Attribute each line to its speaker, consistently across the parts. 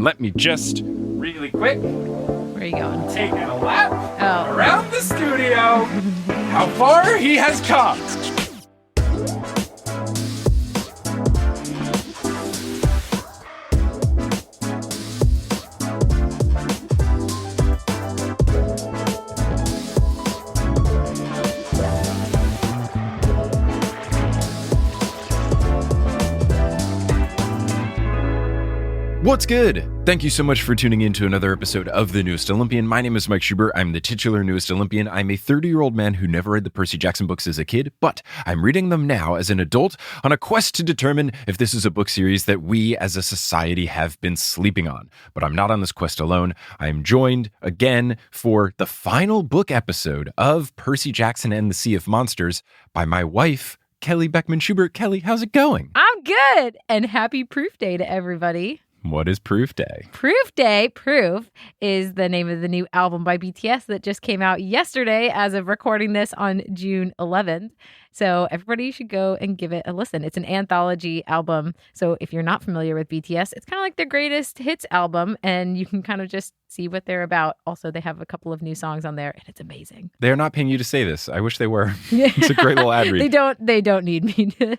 Speaker 1: And let me just, really quick,
Speaker 2: Where are you going?
Speaker 1: take a lap around the studio. How far he has come. What's good? Thank you so much for tuning in to another episode of The Newest Olympian. My name is Mike Schubert. I'm the titular Newest Olympian. I'm a 30-year-old man who never read the Percy Jackson books as a kid, but I'm reading them now as an adult on a quest to determine if this is a book series that we as a society have been sleeping on. But I'm not on this quest alone. I am joined again for the final book episode of Percy Jackson and the Sea of Monsters by my wife, Kelly Beckman Schubert. Kelly, how's it going?
Speaker 2: I'm good. And happy Proof Day to everybody.
Speaker 1: What is Proof Day?
Speaker 2: Proof is the name of the new album by BTS that just came out yesterday as of recording this on June 11th. So everybody should go and give it a listen. It's an anthology album. So if you're not familiar with BTS, it's kind of like their greatest hits album, and you can kind of just see what they're about. Also, they have a couple of new songs on there, and it's amazing.
Speaker 1: They're not paying you to say this. I wish they were. It's a great little ad read.
Speaker 2: They don't need me to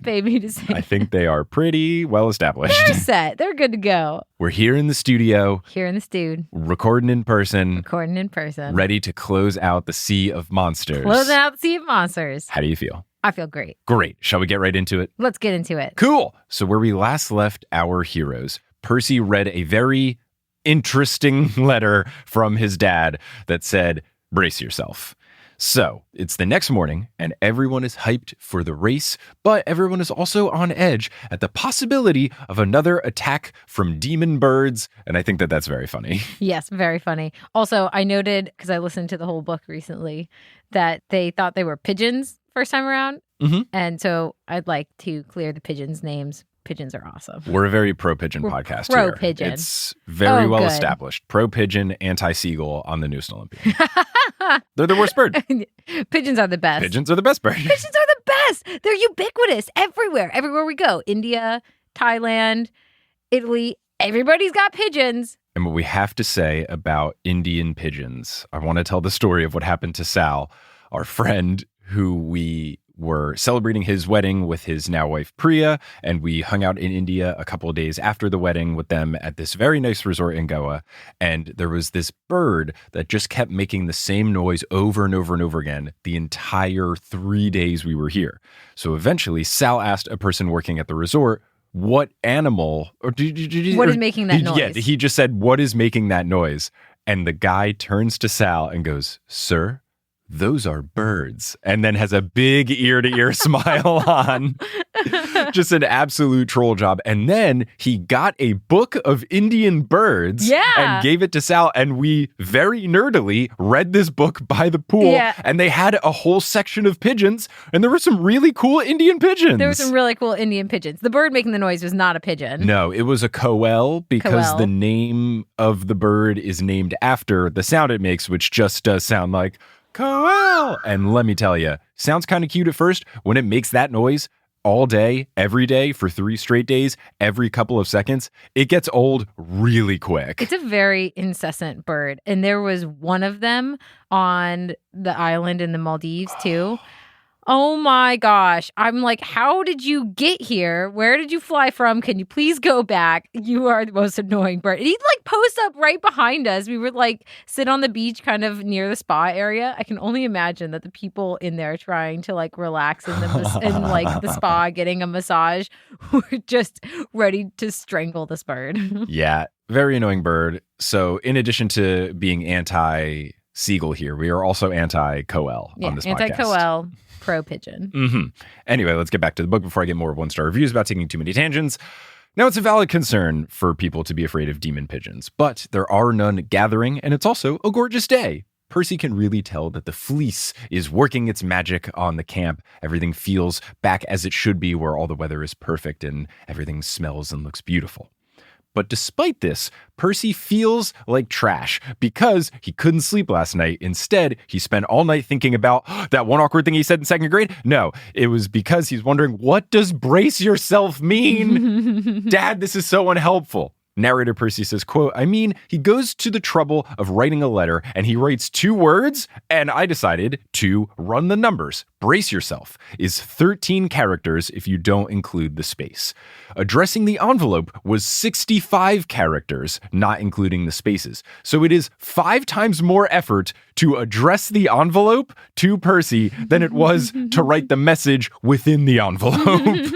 Speaker 2: pay me to say
Speaker 1: I think they are pretty well established.
Speaker 2: They're set. They're good to go.
Speaker 1: We're here in the studio. Recording in person. Ready to close out the Sea of Monsters. How do you feel?
Speaker 2: I feel great.
Speaker 1: Great. Shall we get right into it?
Speaker 2: Let's get into it.
Speaker 1: Cool. So where we last left our heroes, Percy read a very interesting letter from his dad that said, brace yourself. So it's the next morning and everyone is hyped for the race, but everyone is also on edge at the possibility of another attack from demon birds. And I think that that's very funny.
Speaker 2: Yes, very funny. Also, I noted, because I listened to the whole book recently, that they thought they were pigeons first time around.
Speaker 1: Mm-hmm.
Speaker 2: And so I'd like to clear the pigeons' names. Pigeons are awesome.
Speaker 1: We're a very pro-pigeon podcast here.
Speaker 2: Pro-pigeon.
Speaker 1: It's very well established. Pro-pigeon, anti-seagull on the Newest Olympian. They're the worst bird.
Speaker 2: Pigeons are the best.
Speaker 1: Pigeons are the best bird.
Speaker 2: Pigeons are the best. They're ubiquitous everywhere. Everywhere we go. India, Thailand, Italy. Everybody's got pigeons.
Speaker 1: And what we have to say about Indian pigeons, I want to tell the story of what happened to Sal, our friend who we were celebrating his wedding with his now wife Priya, and we hung out in India a couple of days after the wedding with them at this very nice resort in Goa. And there was this bird that just kept making the same noise over and over and over again the entire 3 days we were here. So eventually Sal asked a person working at the resort, what animal what
Speaker 2: is making that noise?
Speaker 1: Yeah, he just said, what is making that noise? And the guy turns to Sal and goes, sir, those are birds, and then has a big ear-to-ear smile on. Just an absolute troll job. And then he got a book of Indian birds and gave it to Sal, and we very nerdily read this book by the pool, and they had a whole section of pigeons, and there were some really cool Indian pigeons.
Speaker 2: The bird making the noise was not a pigeon.
Speaker 1: No, it was a coel, because the name of the bird is named after the sound it makes, which just does sound like coel. And let me tell you, sounds kind of cute at first. When it makes that noise all day, every day, for 3 straight days, every couple of seconds, it gets old really quick.
Speaker 2: It's a very incessant bird. And there was one of them on the island in the Maldives too. Oh my gosh. I'm like, how did you get here? Where did you fly from? Can you please go back? You are the most annoying bird. And he'd like post up right behind us. We would like sit on the beach kind of near the spa area. I can only imagine that the people in there trying to like relax in the spa, getting a massage, were just ready to strangle this bird.
Speaker 1: Yeah, very annoying bird. So in addition to being anti-seagull here, we are also anti-coel on this podcast.
Speaker 2: Anti-coel. Pro-pigeon.
Speaker 1: Mm-hmm. Anyway, let's get back to the book before I get more 1-star reviews about taking too many tangents. Now, it's a valid concern for people to be afraid of demon pigeons, but there are none gathering, and it's also a gorgeous day. Percy can really tell that the fleece is working its magic on the camp. Everything feels back as it should be, where all the weather is perfect and everything smells and looks beautiful. But despite this, Percy feels like trash because he couldn't sleep last night. Instead, he spent all night thinking about that one awkward thing he said in second grade. No, it was because he's wondering, what does brace yourself mean? Dad, this is so unhelpful. Narrator Percy says, quote, I mean, he goes to the trouble of writing a letter and he writes 2 words, and I decided to run the numbers. Brace yourself is 13 characters if you don't include the space. Addressing the envelope was 65 characters, not including the spaces. So it is 5 times more effort to address the envelope to Percy than it was to write the message within the envelope.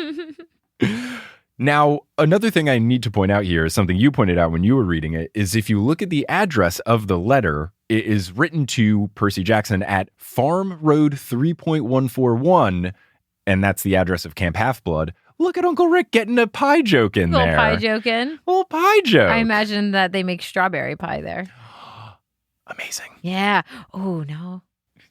Speaker 1: Now, another thing I need to point out here is something you pointed out when you were reading it, is if you look at the address of the letter, it is written to Percy Jackson at Farm Road 3.141, and that's the address of Camp Half-Blood. Look at Uncle Rick getting a pie joke in there.
Speaker 2: Little pie joke in.
Speaker 1: Little pie joke.
Speaker 2: I imagine that they make strawberry pie there.
Speaker 1: Amazing.
Speaker 2: Yeah. Oh, no.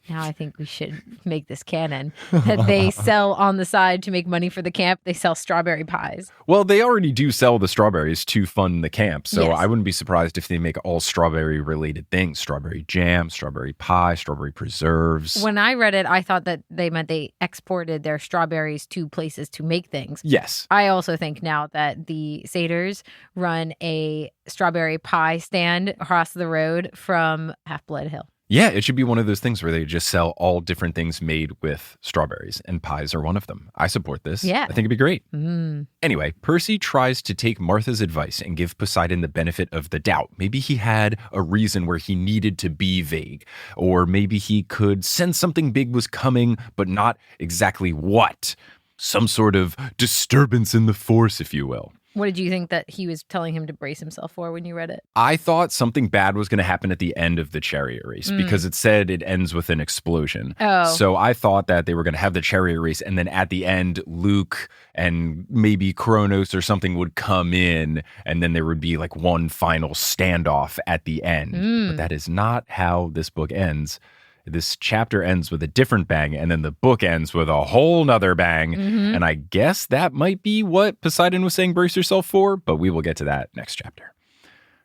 Speaker 2: Now I think we should make this canon that they sell on the side to make money for the camp. They sell strawberry pies.
Speaker 1: Well, they already do sell the strawberries to fund the camp. So
Speaker 2: Yes.
Speaker 1: I wouldn't be surprised if they make all strawberry related things. Strawberry jam, strawberry pie, strawberry preserves.
Speaker 2: When I read it, I thought that they meant they exported their strawberries to places to make things.
Speaker 1: Yes.
Speaker 2: I also think now that the Satyrs run a strawberry pie stand across the road from Half-Blood Hill.
Speaker 1: Yeah, it should be one of those things where they just sell all different things made with strawberries, and pies are one of them. I support this.
Speaker 2: Yeah.
Speaker 1: I think it'd be great.
Speaker 2: Mm.
Speaker 1: Anyway, Percy tries to take Martha's advice and give Poseidon the benefit of the doubt. Maybe he had a reason where he needed to be vague, or maybe he could sense something big was coming, but not exactly what. Some sort of disturbance in the force, if you will.
Speaker 2: What did you think that he was telling him to brace himself for when you read it?
Speaker 1: I thought something bad was going to happen at the end of the chariot race because it said it ends with an explosion.
Speaker 2: Oh.
Speaker 1: So I thought that they were going to have the chariot race and then at the end, Luke and maybe Kronos or something would come in and then there would be like one final standoff at the end. But that is not how this book ends. This chapter ends with a different bang, and then the book ends with a whole nother bang. And I guess that might be what Poseidon was saying brace yourself for, but we will get to that next chapter.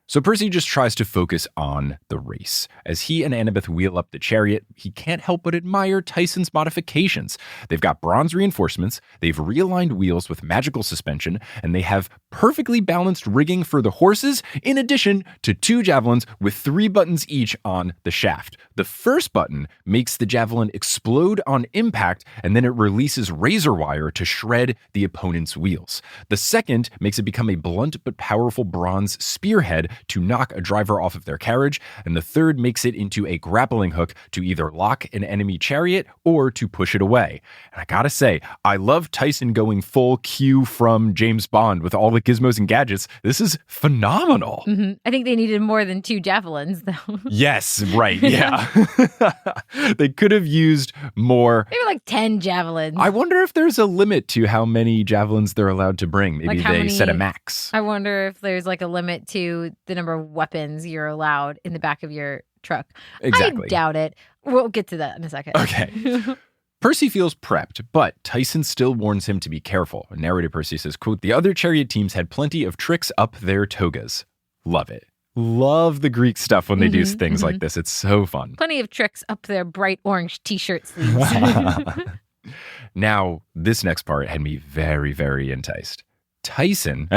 Speaker 1: So Percy just tries to focus on the race. As he and Annabeth wheel up the chariot, he can't help but admire Tyson's modifications. They've got bronze reinforcements, they've realigned wheels with magical suspension, and they have perfectly balanced rigging for the horses, in addition to 2 javelins with 3 buttons each on the shaft. The first button makes the javelin explode on impact, and then it releases razor wire to shred the opponent's wheels. The second makes it become a blunt but powerful bronze spearhead to knock a driver off of their carriage, and the third makes it into a grappling hook to either lock an enemy chariot or to push it away. And I gotta say, I love Tyson going full Q from James Bond with all the gizmos and gadgets. This is phenomenal.
Speaker 2: I think they needed more than 2 javelins, though.
Speaker 1: Yes, right, yeah. They could have used more.
Speaker 2: Maybe like 10 javelins.
Speaker 1: I wonder if there's a limit to how many javelins they're allowed to bring. Maybe
Speaker 2: Like how
Speaker 1: they
Speaker 2: many-
Speaker 1: set a max.
Speaker 2: I wonder if there's like a limit to the number of weapons you're allowed in the back of your truck.
Speaker 1: Exactly.
Speaker 2: I doubt it. We'll get to that in a second.
Speaker 1: Okay. Percy feels prepped, but Tyson still warns him to be careful. Narrator Percy says, quote, the other chariot teams had plenty of tricks up their togas. Love it. Love the Greek stuff when they do things like this. It's so fun.
Speaker 2: Plenty of tricks up their bright orange t-shirt sleeves.
Speaker 1: Now, this next part had me very, very enticed. Tyson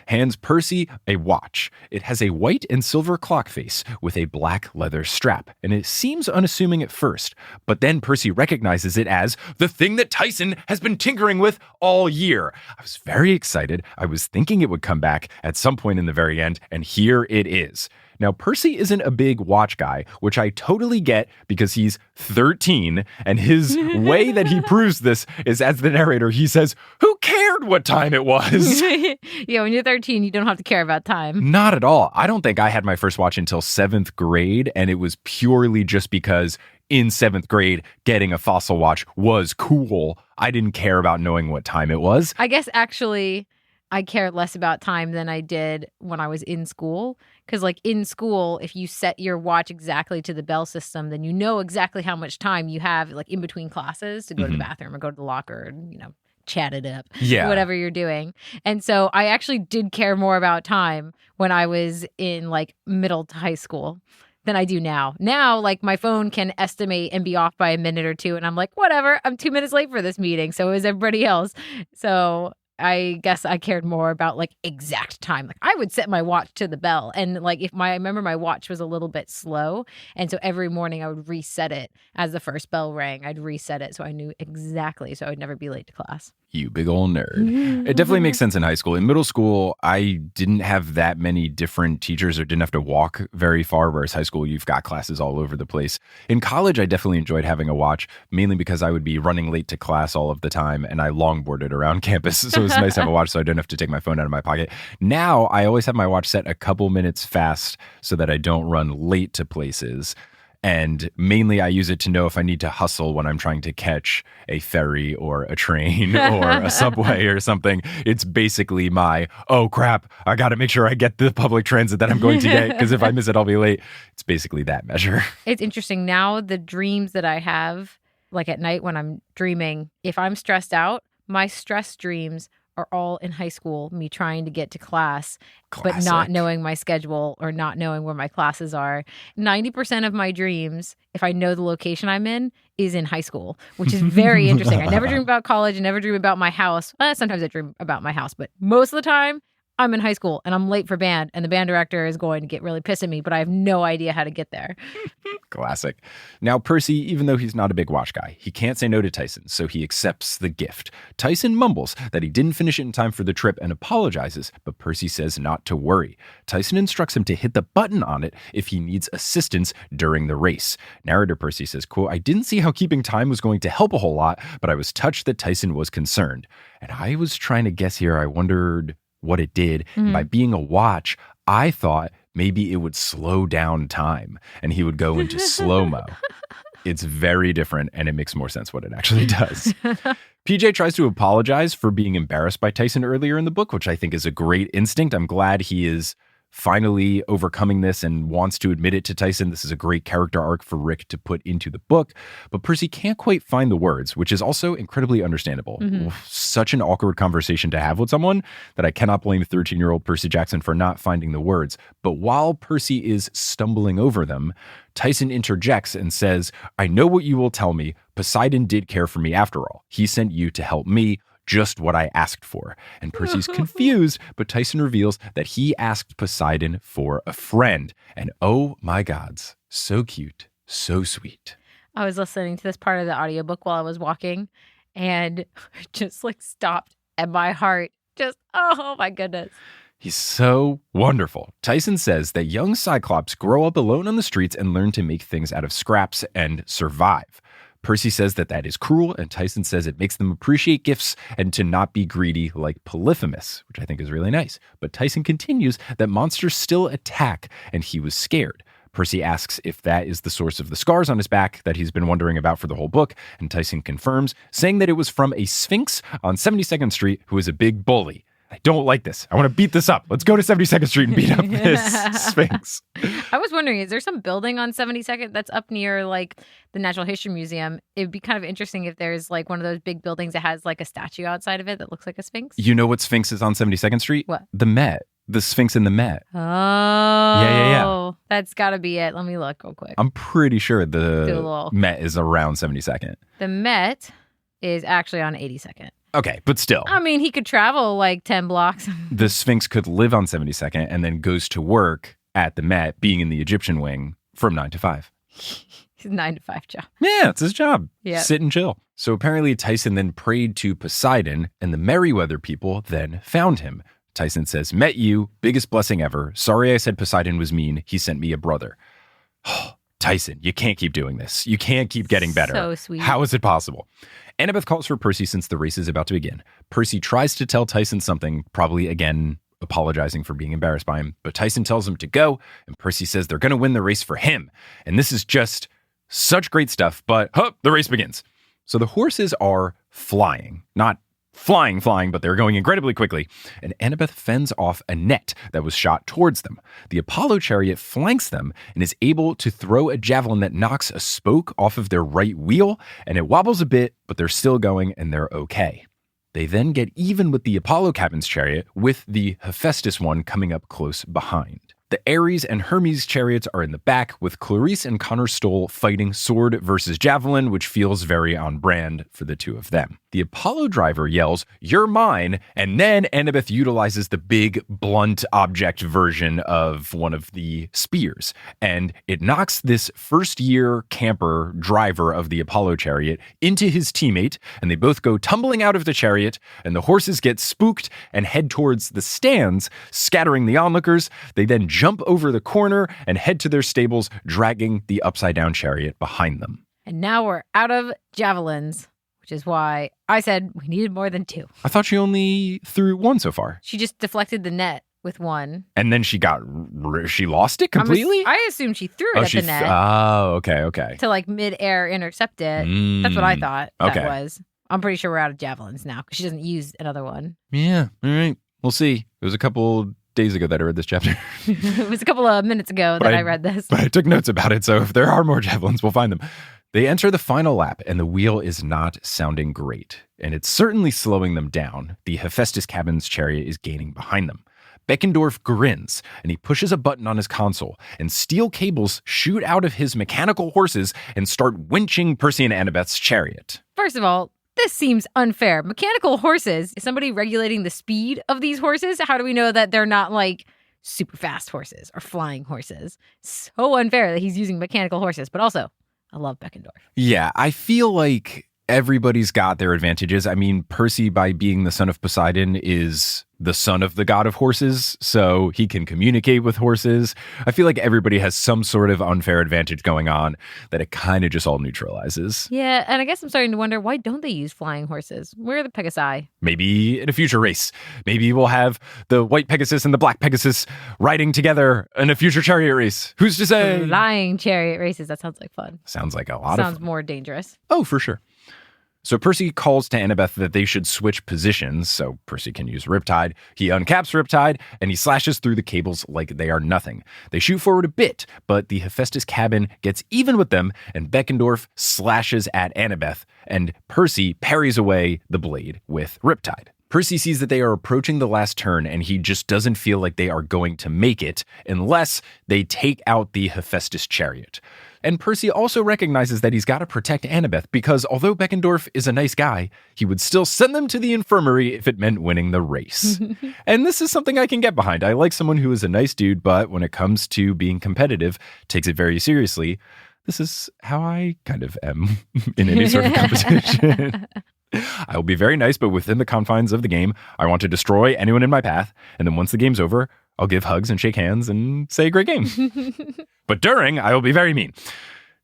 Speaker 1: hands Percy a watch. It has a white and silver clock face with a black leather strap, and it seems unassuming at first, but then Percy recognizes it as the thing that Tyson has been tinkering with all year. I was very excited. I was thinking it would come back at some point in the very end, and here it is. Now, Percy isn't a big watch guy, which I totally get because he's 13, and his way that he proves this is as the narrator, he says, who cared what time it was?
Speaker 2: Yeah, when you're 13, you don't have to care about time.
Speaker 1: Not at all. I don't think I had my first watch until 7th grade, and it was purely just because in 7th grade, getting a fossil watch was cool. I didn't care about knowing what time it was.
Speaker 2: I guess actually I cared less about time than I did when I was in school. Because like in school, if you set your watch exactly to the bell system, then you know exactly how much time you have like in between classes to go to the bathroom or go to the locker and, you know, chat it up, whatever you're doing. And so I actually did care more about time when I was in like middle to high school than I do now. Now, like my phone can estimate and be off by a minute or two. And I'm like, whatever, I'm 2 minutes late for this meeting. So is everybody else. So I guess I cared more about like exact time. Like I would set my watch to the bell, and like I remember my watch was a little bit slow, and so every morning I would reset it as the first bell rang. I'd reset it so I knew exactly, so I would never be late to class.
Speaker 1: You big old nerd. It definitely makes sense in high school. In middle school, I didn't have that many different teachers or didn't have to walk very far, whereas high school, you've got classes all over the place. In college, I definitely enjoyed having a watch, mainly because I would be running late to class all of the time, and I longboarded around campus, so it was nice to have a watch so I didn't have to take my phone out of my pocket. Now, I always have my watch set a couple minutes fast so that I don't run late to places. And mainly I use it to know if I need to hustle when I'm trying to catch a ferry or a train or a subway or something. It's basically my, oh crap, I got to make sure I get the public transit that I'm going to get, because if I miss it, I'll be late. It's basically that measure.
Speaker 2: It's interesting. Now the dreams that I have, like at night when I'm dreaming, if I'm stressed out, my stress dreams are all in high school, me trying to get to class, but not knowing my schedule or not knowing where my classes are. 90% of my dreams, if I know the location I'm in, is in high school, which is very interesting. I never dream about college. I never dream about my house. Sometimes I dream about my house, but most of the time, I'm in high school and I'm late for band, and the band director is going to get really pissed at me, but I have no idea how to get there.
Speaker 1: Classic. Now, Percy, even though he's not a big watch guy, he can't say no to Tyson, so he accepts the gift. Tyson mumbles that he didn't finish it in time for the trip and apologizes, but Percy says not to worry. Tyson instructs him to hit the button on it if he needs assistance during the race. Narrator Percy says, quote, I didn't see how keeping time was going to help a whole lot, but I was touched that Tyson was concerned. And I was trying to guess here. I wondered what it did. Mm-hmm. By being a watch, I thought maybe it would slow down time and he would go into slow-mo. It's very different, and it makes more sense what it actually does. PJ tries to apologize for being embarrassed by Tyson earlier in the book, which I think is a great instinct. I'm glad he is finally overcoming this and wants to admit it to Tyson. This is a great character arc for Rick to put into the book, but Percy can't quite find the words, which is also incredibly understandable. Mm-hmm. Such an awkward conversation to have with someone that I cannot blame 13-year-old Percy Jackson for not finding the words. But while Percy is stumbling over them, Tyson interjects and says, I know what you will tell me. Poseidon did care for me after all. He sent you to help me. Just what I asked for. And Percy's confused, but Tyson reveals that he asked Poseidon for a friend. And oh my gods, so cute, so sweet.
Speaker 2: I was listening to this part of the audiobook while I was walking, and I just like stopped, and my heart just, oh my goodness.
Speaker 1: He's so wonderful. Tyson says that young Cyclops grow up alone on the streets and learn to make things out of scraps and survive. Percy says that that is cruel, and Tyson says it makes them appreciate gifts and to not be greedy like Polyphemus, which I think is really nice. But Tyson continues that monsters still attack, and he was scared. Percy asks if that is the source of the scars on his back that he's been wondering about for the whole book, and Tyson confirms, saying that it was from a Sphinx on 72nd Street who is a big bully. I don't like this. I want to beat this up. Let's go to 72nd Street and beat up this Sphinx.
Speaker 2: I was wondering, is there some building on 72nd that's up near like the Natural History Museum? It'd be kind of interesting if there's like one of those big buildings that has like a statue outside of it that looks like a Sphinx.
Speaker 1: You know what Sphinx is on 72nd Street?
Speaker 2: What?
Speaker 1: The Met. The Sphinx in the Met.
Speaker 2: Oh.
Speaker 1: Yeah.
Speaker 2: That's got to be it. Let me look real quick.
Speaker 1: I'm pretty sure the Met is around 72nd.
Speaker 2: The Met is actually on 82nd.
Speaker 1: Okay, but still.
Speaker 2: I mean, he could travel like 10 blocks.
Speaker 1: The Sphinx could live on 72nd and then goes to work at the Met, being in the Egyptian wing from 9 to 5.
Speaker 2: He's a 9 to 5 job.
Speaker 1: Yeah, it's his job.
Speaker 2: Yeah.
Speaker 1: Sit and chill. So apparently Tyson then prayed to Poseidon, and the Merryweather people then found him. Tyson says, met you, biggest blessing ever. Sorry I said Poseidon was mean. He sent me a brother. Tyson, you can't keep doing this. You can't keep getting better.
Speaker 2: So sweet.
Speaker 1: How is it possible? Annabeth calls for Percy since the race is about to begin. Percy tries to tell Tyson something, probably again apologizing for being embarrassed by him, but Tyson tells him to go, and Percy says they're going to win the race for him. And this is just such great stuff, but the race begins. So the horses are flying, not flying, but they're going incredibly quickly, and Annabeth fends off a net that was shot towards them. The Apollo chariot flanks them and is able to throw a javelin that knocks a spoke off of their right wheel, and it wobbles a bit, but they're still going and they're okay. They then get even with the Apollo captain's chariot, with the Hephaestus one coming up close behind. The Ares and Hermes chariots are in the back, with Clarice and Connor Stoll fighting sword versus javelin, which feels very on brand for the two of them. The Apollo driver yells, "You're mine," and then Annabeth utilizes the big, blunt object version of one of the spears, and it knocks this first-year camper driver of the Apollo chariot into his teammate, and they both go tumbling out of the chariot, and the horses get spooked and head towards the stands, scattering the onlookers. They then jump over the corner and head to their stables, dragging the upside-down chariot behind them.
Speaker 2: And now we're out of javelins, which is why I said we needed more than 2.
Speaker 1: I thought she only threw 1 so far.
Speaker 2: She just deflected the net with 1.
Speaker 1: And then she lost it completely?
Speaker 2: I assumed she threw it at the net.
Speaker 1: Okay.
Speaker 2: To like mid-air intercept it. That's what I thought that was. I'm pretty sure we're out of javelins now because she doesn't use another one.
Speaker 1: Yeah, all right. We'll see. It was a couple days ago that I read this chapter.
Speaker 2: It was a couple of minutes ago that I read this.
Speaker 1: But I took notes about it, so if there are more javelins, we'll find them. They enter the final lap, and the wheel is not sounding great, and it's certainly slowing them down. The Hephaestus cabin's chariot is gaining behind them. Beckendorf grins, and he pushes a button on his console, and steel cables shoot out of his mechanical horses and start winching Percy and Annabeth's chariot.
Speaker 2: First of all, this seems unfair. Mechanical horses, is somebody regulating the speed of these horses? How do we know that they're not like super fast horses or flying horses? So unfair that he's using mechanical horses, but also I love Beckendorf.
Speaker 1: Yeah, I feel like everybody's got their advantages. I mean, Percy, by being the son of Poseidon, is the son of the god of horses, so he can communicate with horses. I feel like everybody has some sort of unfair advantage going on that it kind of just all neutralizes.
Speaker 2: Yeah, and I guess I'm starting to wonder, why don't they use flying horses? Where are the Pegasi?
Speaker 1: Maybe in a future race. Maybe we'll have the white Pegasus and the black Pegasus riding together in a future chariot race. Who's to say?
Speaker 2: Flying chariot races, that sounds like fun.
Speaker 1: Sounds like a lot of fun.
Speaker 2: Sounds more dangerous.
Speaker 1: Oh, for sure. So Percy calls to Annabeth that they should switch positions so Percy can use Riptide. He uncaps Riptide, and he slashes through the cables like they are nothing. They shoot forward a bit, but the Hephaestus cabin gets even with them, and Beckendorf slashes at Annabeth, and Percy parries away the blade with Riptide. Percy sees that they are approaching the last turn, and he just doesn't feel like they are going to make it unless they take out the Hephaestus chariot. And Percy also recognizes that he's got to protect Annabeth because although Beckendorf is a nice guy, he would still send them to the infirmary if it meant winning the race. And this is something I can get behind. I like someone who is a nice dude, but when it comes to being competitive, takes it very seriously. This is how I kind of am in any sort of competition. I will be very nice, but within the confines of the game, I want to destroy anyone in my path. And then once the game's over, I'll give hugs and shake hands and say great game. But during, I will be very mean.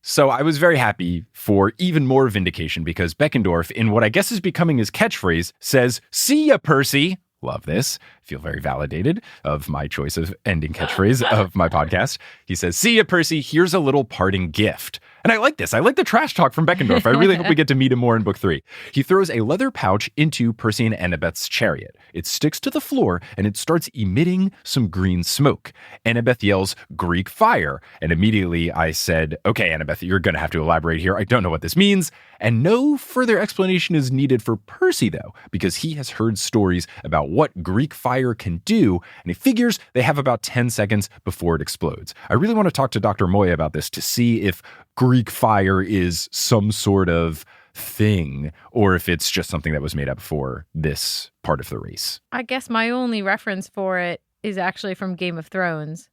Speaker 1: So I was very happy for even more vindication because Beckendorf, in what I guess is becoming his catchphrase, says, "See ya, Percy." Love this. Feel very validated of my choice of ending catchphrase of my podcast. He says, "See ya, Percy. Here's a little parting gift." And I like this. I like the trash talk from Beckendorf. I really hope we get to meet him more in book 3. He throws a leather pouch into Percy and Annabeth's chariot. It sticks to the floor and it starts emitting some green smoke. Annabeth yells, "Greek fire." And immediately I said, "Okay, Annabeth, you're going to have to elaborate here. I don't know what this means." And no further explanation is needed for Percy, though, because he has heard stories about what Greek fire can do, and he figures they have about 10 seconds before it explodes. I really want to talk to Dr. Moya about this to see if Greek fire is some sort of thing or if it's just something that was made up for this part of the race.
Speaker 2: I guess my only reference for it is actually from Game of Thrones.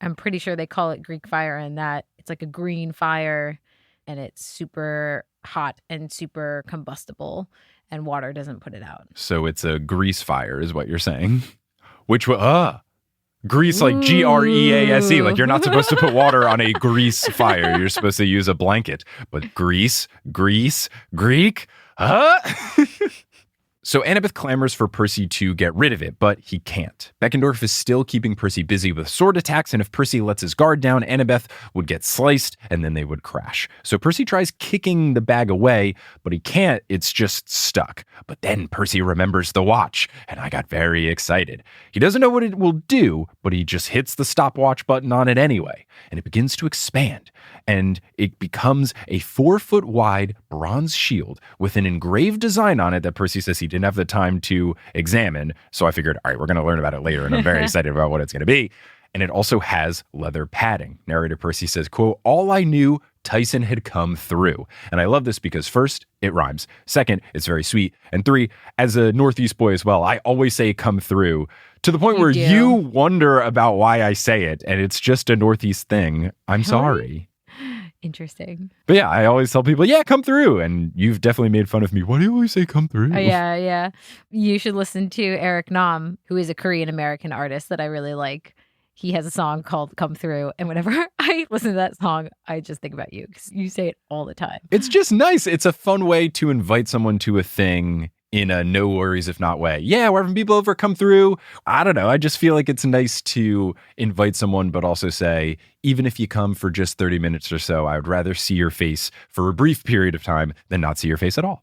Speaker 2: I'm pretty sure they call it Greek fire and that it's like a green fire and it's super hot and super combustible and water doesn't put it out.
Speaker 1: So it's a grease fire is what you're saying. Which grease, like Grease, like you're not supposed to put water on a grease fire. You're supposed to use a blanket. But grease, Greek, So Annabeth clamors for Percy to get rid of it, but he can't. Beckendorf is still keeping Percy busy with sword attacks, and if Percy lets his guard down, Annabeth would get sliced, and then they would crash. So Percy tries kicking the bag away, but he can't. It's just stuck. But then Percy remembers the watch, and I got very excited. He doesn't know what it will do, but he just hits the stopwatch button on it anyway, and it begins to expand. And it becomes a 4-foot wide bronze shield with an engraved design on it that Percy says he didn't have the time to examine. So I figured, all right, we're going to learn about it later, and I'm very excited about what it's going to be. and it also has leather padding. Narrator Percy says, quote, "All I knew, Tyson had come through." And I love this because first, it rhymes. Second, it's very sweet. And three, as a Northeast boy as well, I always say come through to the point where you wonder about why I say it. And it's just a Northeast thing. I'm sorry.
Speaker 2: Interesting.
Speaker 1: But yeah, I always tell people, yeah, come through. And you've definitely made fun of me. Why do you always say come through?
Speaker 2: Yeah. You should listen to Eric Nam, who is a Korean American artist that I really like. He has a song called Come Through. And whenever I listen to that song, I just think about you because you say it all the time.
Speaker 1: It's just nice. It's a fun way to invite someone to a thing in a no worries if not way. Yeah, we're having people over, come through. I don't know. I just feel like it's nice to invite someone, but also say, even if you come for just 30 minutes or so, I would rather see your face for a brief period of time than not see your face at all.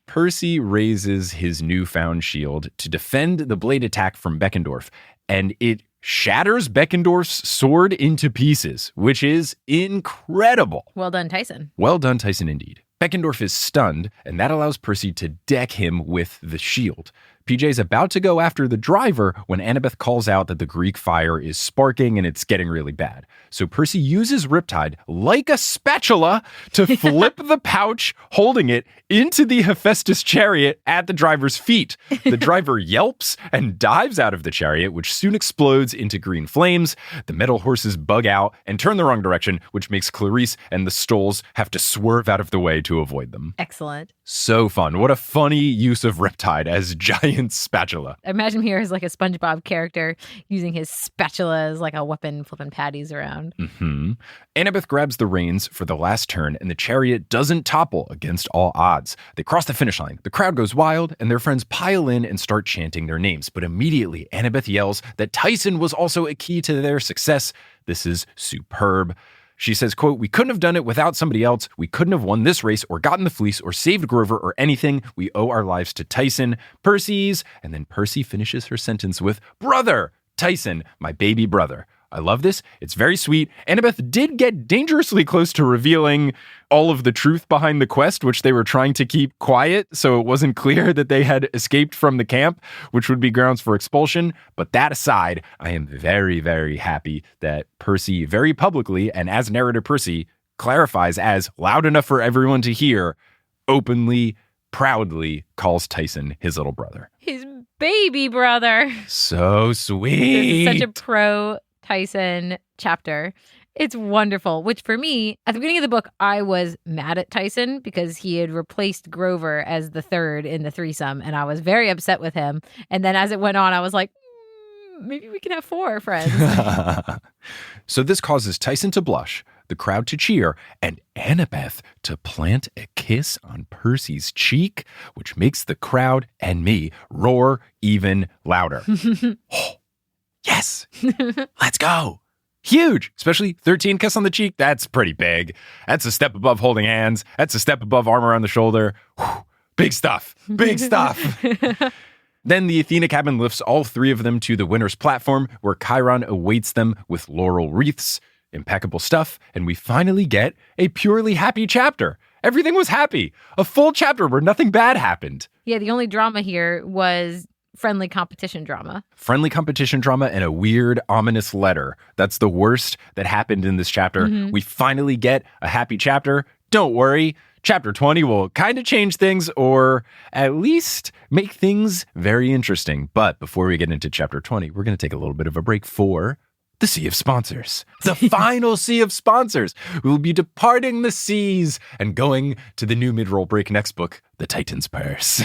Speaker 1: Percy raises his newfound shield to defend the blade attack from Beckendorf, and it shatters Beckendorf's sword into pieces, which is incredible.
Speaker 2: Well done, Tyson.
Speaker 1: Well done, Tyson, indeed. Beckendorf is stunned, and that allows Percy to deck him with the shield. PJ's about to go after the driver when Annabeth calls out that the Greek fire is sparking and it's getting really bad. So Percy uses Riptide like a spatula to flip the pouch holding it into the Hephaestus chariot at the driver's feet. The driver yelps and dives out of the chariot, which soon explodes into green flames. The metal horses bug out and turn the wrong direction, which makes Clarice and the Stolls have to swerve out of the way to avoid them.
Speaker 2: Excellent.
Speaker 1: So fun. What a funny use of Riptide as giant spatula.
Speaker 2: I imagine him here as like a SpongeBob character using his spatula as like a weapon, flipping patties around.
Speaker 1: Annabeth grabs the reins for the last turn, and the chariot doesn't topple against all odds. They cross the finish line. The crowd goes wild, and their friends pile in and start chanting their names. But immediately, Annabeth yells that Tyson was also a key to their success. This is superb. She says, quote, "We couldn't have done it without somebody else. We couldn't have won this race or gotten the fleece or saved Grover or anything. We owe our lives to Tyson. Percy's." And then Percy finishes her sentence with, "Brother, Tyson, my baby brother." I love this. It's very sweet. Annabeth did get dangerously close to revealing all of the truth behind the quest, which they were trying to keep quiet, so it wasn't clear that they had escaped from the camp, which would be grounds for expulsion. But that aside, I am very, very happy that Percy very publicly, and as narrator Percy, clarifies as loud enough for everyone to hear, openly, proudly calls Tyson his little brother.
Speaker 2: His baby brother.
Speaker 1: So sweet.
Speaker 2: This is such a pro Tyson chapter. It's wonderful, which for me, at the beginning of the book, I was mad at Tyson because he had replaced Grover as the third in the threesome, and I was very upset with him. And then as it went on, I was like, maybe we can have 4 friends.
Speaker 1: So this causes Tyson to blush, the crowd to cheer, and Annabeth to plant a kiss on Percy's cheek, which makes the crowd and me roar even louder. Yes, let's go. Huge, especially 13 kiss on the cheek. That's pretty big. That's a step above holding hands. That's a step above arm around the shoulder. Whew, big stuff, big stuff. Then the Athena cabin lifts all 3 of them to the winner's platform where Chiron awaits them with laurel wreaths. Impeccable stuff. And we finally get a purely happy chapter. Everything was happy. A full chapter where nothing bad happened.
Speaker 2: Yeah, the only drama here was friendly competition drama.
Speaker 1: Friendly competition drama and a weird, ominous letter. That's the worst that happened in this chapter. We finally get a happy chapter. Don't worry. Chapter 20 will kind of change things or at least make things very interesting. But before we get into chapter 20, we're going to take a little bit of a break for the sea of sponsors. The final sea of sponsors. We will be departing the seas and going to the new mid-roll break next book, The Titan's Purse.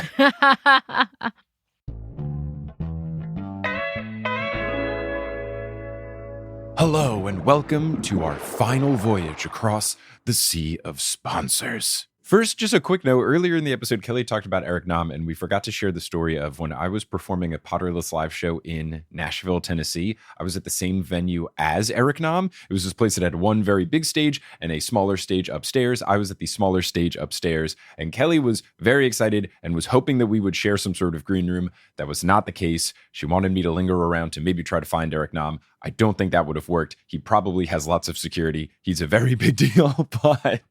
Speaker 1: Hello and welcome to our final voyage across the sea of sponsors. First, just a quick note. Earlier in the episode, Kelly talked about Eric Nam, and we forgot to share the story of when I was performing a Potterless live show in Nashville, Tennessee. I was at the same venue as Eric Nam. It was this place that had one very big stage and a smaller stage upstairs. I was at the smaller stage upstairs, and Kelly was very excited and was hoping that we would share some sort of green room. That was not the case. She wanted me to linger around to maybe try to find Eric Nam. I don't think that would have worked. He probably has lots of security. He's a very big deal, but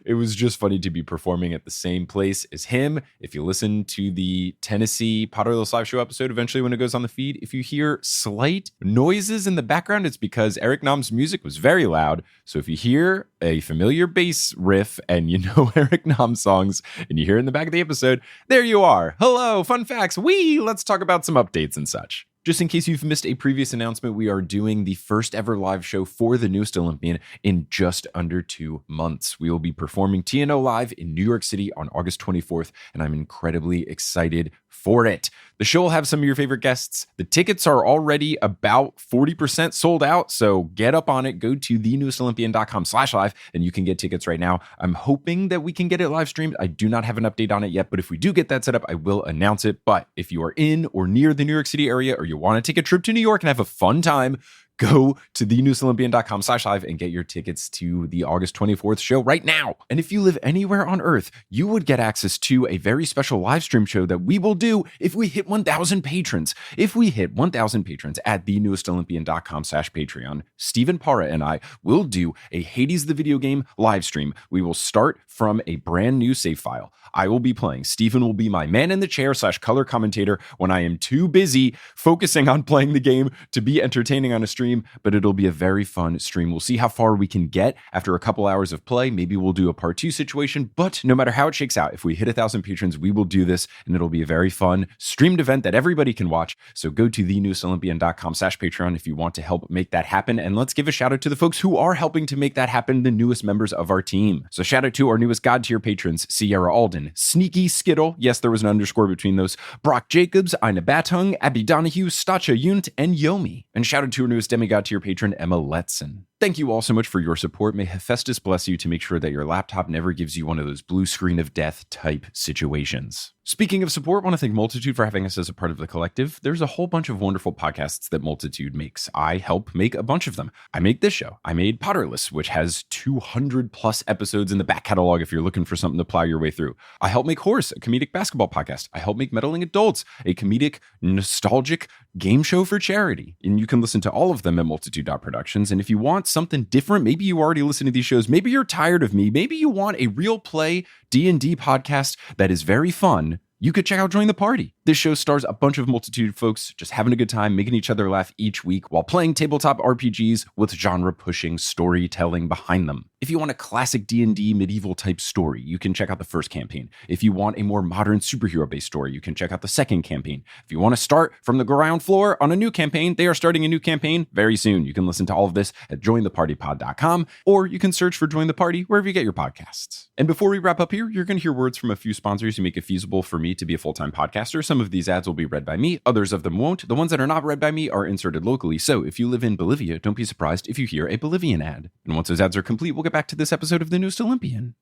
Speaker 1: it was just funny to be performing at the same place as him. If you listen to the Tennessee Potterless Live Show episode, eventually when it goes on the feed, if you hear slight noises in the background, it's because Eric Nam's music was very loud. So if you hear a familiar bass riff and you know Eric Nam songs and you hear it in the back of the episode, there you are. Hello, fun facts. Let's talk about some updates and such. Just in case you've missed a previous announcement, we are doing the first ever live show for the newest Olympian in just under 2 months. We will be performing TNO Live in New York City on August 24th, and I'm incredibly excited for it. The show will have some of your favorite guests. The tickets are already about 40% sold out, so get up on it. Go to thenewestolympian.com/live, and you can get tickets right now. I'm hoping that we can get it live streamed. I do not have an update on it yet, but if we do get that set up, I will announce it. But if you are in or near the New York City area, or you want to take a trip to New York and have a fun time, go to thenewestolympian.com/live and get your tickets to the August 24th show right now. And if you live anywhere on Earth, you would get access to a very special live stream show that we will do if we hit 1,000 patrons. If we hit 1,000 patrons at thenewestolympian.com/Patreon, Stephen Parra and I will do a Hades the Video Game live stream. We will start from a brand new save file. I will be playing. Stephen will be my man in the chair / color commentator when I am too busy focusing on playing the game to be entertaining on a stream, but it'll be a very fun stream. We'll see how far we can get after a couple hours of play. Maybe we'll do a part 2 situation, but no matter how it shakes out, if we hit 1,000 patrons, we will do this, and it'll be a very fun streamed event that everybody can watch. So go to thenewestolympian.com/Patreon if you want to help make that happen. And let's give a shout out to the folks who are helping to make that happen, the newest members of our team. So shout out to our newest God tier patrons, Sierra Alden, Sneaky Skittle, yes, there was an underscore between those, Brock Jacobs, Ina Batung, Abby Donahue, Stacha Yunt, and Yomi. And shout out to our newest demigod tier patron, Emma Letson. Thank you all so much for your support. May Hephaestus bless you to make sure that your laptop never gives you one of those blue screen of death type situations. Speaking of support, I want to thank Multitude for having us as a part of the collective. There's a whole bunch of wonderful podcasts that Multitude makes. I help make a bunch of them. I make this show. I made Potterless, which has 200 plus episodes in the back catalog if you're looking for something to plow your way through. I help make Horse, a comedic basketball podcast. I help make Meddling Adults, a comedic, nostalgic game show for charity. And you can listen to all of them at multitude.productions. And if you want something different, maybe you already listen to these shows, maybe you're tired of me, maybe you want a real play D&D podcast that is very fun, you could check out Join the Party. This show stars a bunch of Multitude folks just having a good time, making each other laugh each week while playing tabletop RPGs with genre-pushing storytelling behind them. If you want a classic D&D medieval type story, you can check out the first campaign. If you want a more modern superhero-based story, you can check out the second campaign. If you want to start from the ground floor on a new campaign, they are starting a new campaign very soon. You can listen to all of this at jointhepartypod.com, or you can search for Join the Party wherever you get your podcasts. And before we wrap up here, you're going to hear words from a few sponsors who make it feasible for me to be a full-time podcaster. Some of these ads will be read by me, others of them won't. The ones that are not read by me are inserted locally, so if you live in Bolivia, don't be surprised if you hear a Bolivian ad. And once those ads are complete, we'll get back to this episode of The Newest Olympian.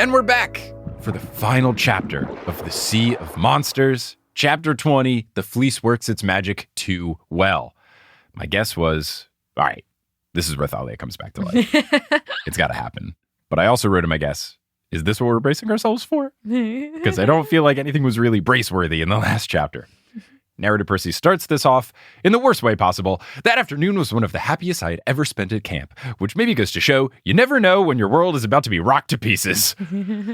Speaker 1: And we're back for the final chapter of The Sea of Monsters, Chapter 20, The Fleece Works Its Magic Too Well. My guess was, all right, this is where Thalia comes back to life. It's got to happen. But I also wrote in my guess, is this what we're bracing ourselves for? Because I don't feel like anything was really brace-worthy in the last chapter. Narrator Percy starts this off in the worst way possible. That afternoon was one of the happiest I had ever spent at camp, which maybe goes to show you never know when your world is about to be rocked to pieces.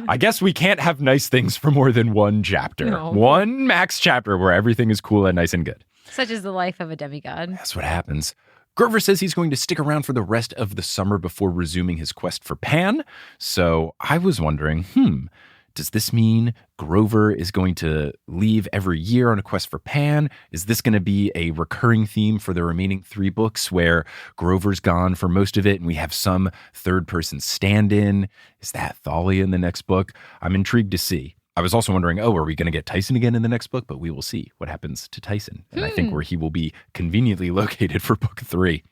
Speaker 1: I guess we can't have nice things for more than one chapter. No. One max chapter where everything is cool and nice and good.
Speaker 2: Such is the life of a demigod.
Speaker 1: That's what happens. Grover says he's going to stick around for the rest of the summer before resuming his quest for Pan. So I was wondering, does this mean Grover is going to leave every year on a quest for Pan? Is this going to be a recurring theme for the remaining 3 books where Grover's gone for most of it and we have some third-person stand-in? Is that Thalia in the next book? I'm intrigued to see. I was also wondering, are we going to get Tyson again in the next book? But we will see what happens to Tyson. And I think where he will be conveniently located for book 3.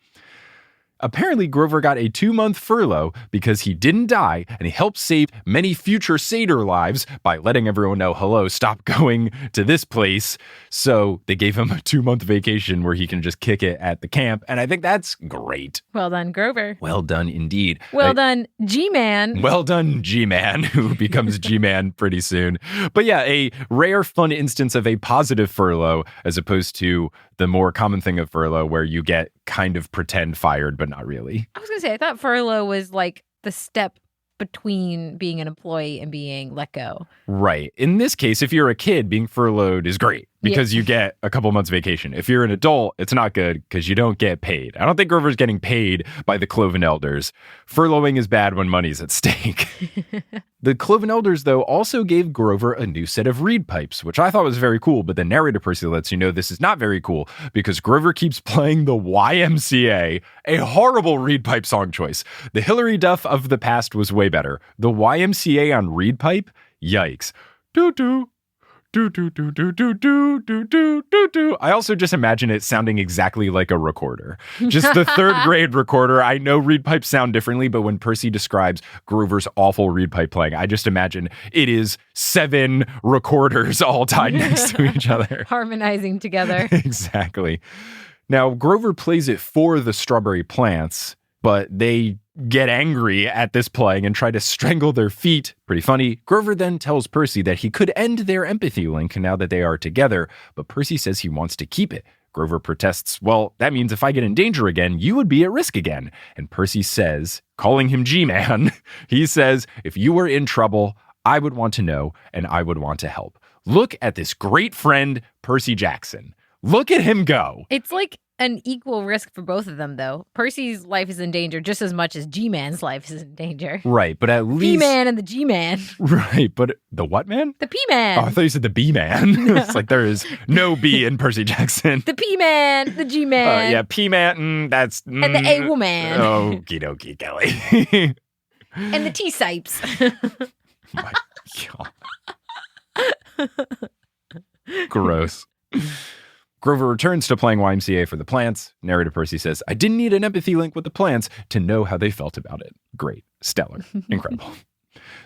Speaker 1: Apparently, Grover got a 2-month furlough because he didn't die, and he helped save many future satyr lives by letting everyone know, hello, stop going to this place. So they gave him a 2-month vacation where he can just kick it at the camp, and I think that's great.
Speaker 2: Well done, Grover.
Speaker 1: Well done, indeed.
Speaker 2: Well done, G-Man.
Speaker 1: Well done, G-Man, who becomes G-Man pretty soon. But yeah, a rare, fun instance of a positive furlough as opposed to the more common thing of furlough where you get kind of pretend fired, but not really.
Speaker 2: I was going to say, I thought furlough was like the step between being an employee and being let go.
Speaker 1: Right. In this case, if you're a kid, being furloughed is great because you get a couple months vacation. If you're an adult, it's not good because you don't get paid. I don't think Grover's getting paid by the Cloven Elders. Furloughing is bad when money's at stake. The Cloven Elders, though, also gave Grover a new set of reed pipes, which I thought was very cool, but the narrator Percy lets you know this is not very cool because Grover keeps playing the YMCA, a horrible reed pipe song choice. The Hilary Duff of the past was way better. The YMCA on reed pipe? Yikes. Doo-doo. Do, do, do, do, do, do, do, do, do, do. I also just imagine it sounding exactly like a recorder. Just the third grade recorder. I know reed pipes sound differently, but when Percy describes Grover's awful reed pipe playing, I just imagine it is 7 recorders all tied next to each other.
Speaker 2: Harmonizing together.
Speaker 1: Exactly. Now, Grover plays it for the strawberry plants, but they get angry at this playing and try to strangle their feet. Pretty funny. Grover then tells Percy that he could end their empathy link now that they are together, but Percy says he wants to keep it. Grover protests, well, that means if I get in danger again, you would be at risk again. And Percy says, calling him G-Man, he says, if you were in trouble, I would want to know and I would want to help. Look at this great friend, Percy Jackson. Look at him go.
Speaker 2: It's like an equal risk for both of them, though. Percy's life is in danger just as much as G-Man's life is in danger.
Speaker 1: Right, but at least...
Speaker 2: P-Man and the G-Man.
Speaker 1: Right, but the what man?
Speaker 2: The P-Man.
Speaker 1: Oh, I thought you said the B-Man. It's like there is no B in Percy Jackson.
Speaker 2: The P-Man, the G-Man.
Speaker 1: Yeah, P-Man, that's...
Speaker 2: and the A-Woman.
Speaker 1: Okie dokie, Kelly.
Speaker 2: And the T-Sipes.
Speaker 1: My God. Gross. Grover returns to playing YMCA for the plants. Narrator Percy says, I didn't need an empathy link with the plants to know how they felt about it. Great. Stellar. Incredible.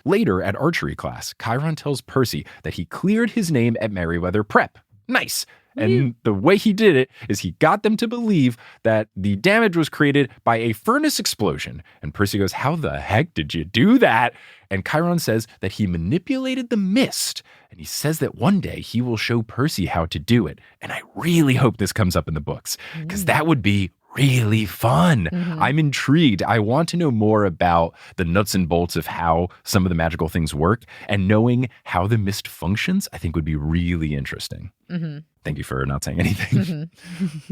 Speaker 1: Later at archery class, Chiron tells Percy that he cleared his name at Merryweather Prep. Nice. And the way he did it is he got them to believe that the damage was created by a furnace explosion. And Percy goes, how the heck did you do that? And Chiron says that he manipulated the mist. And he says that one day he will show Percy how to do it. And I really hope this comes up in the books because that would be really fun. I'm intrigued. I want to know more about the nuts and bolts of how some of the magical things work, and knowing how the mist functions, I think would be really interesting. Thank you for not saying anything.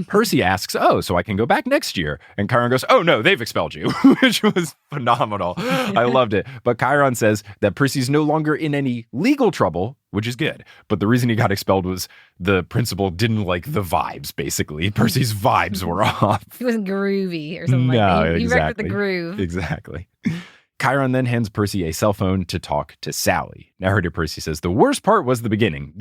Speaker 1: Percy asks, oh, so I can go back next year? And Chiron goes, oh, no, they've expelled you, which was phenomenal. I loved it. But Chiron says that Percy's no longer in any legal trouble, which is good. But the reason he got expelled was the principal didn't like the vibes, basically. Percy's vibes were off.
Speaker 2: He wasn't groovy or something like that. He wrecked with the groove.
Speaker 1: Exactly. Chiron then hands Percy a cell phone to talk to Sally. Narrator Percy says, the worst part was the beginning.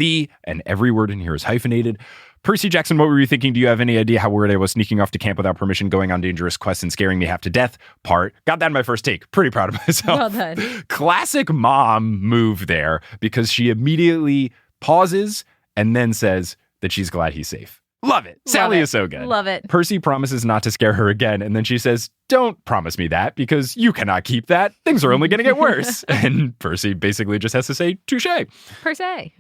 Speaker 1: And every word in here is hyphenated. Percy Jackson, what were you thinking? Do you have any idea how weird I was sneaking off to camp without permission, going on dangerous quests and scaring me half to death? Part. Got that in my first take. Pretty proud of myself.
Speaker 2: Well done.
Speaker 1: Classic mom move there because she immediately pauses and then says that she's glad he's safe. Love it. Sally is so good.
Speaker 2: Love it.
Speaker 1: Percy promises not to scare her again. And then she says, don't promise me that because you cannot keep that. Things are only going to get worse. And Percy basically just has to say, touche.
Speaker 2: Per se.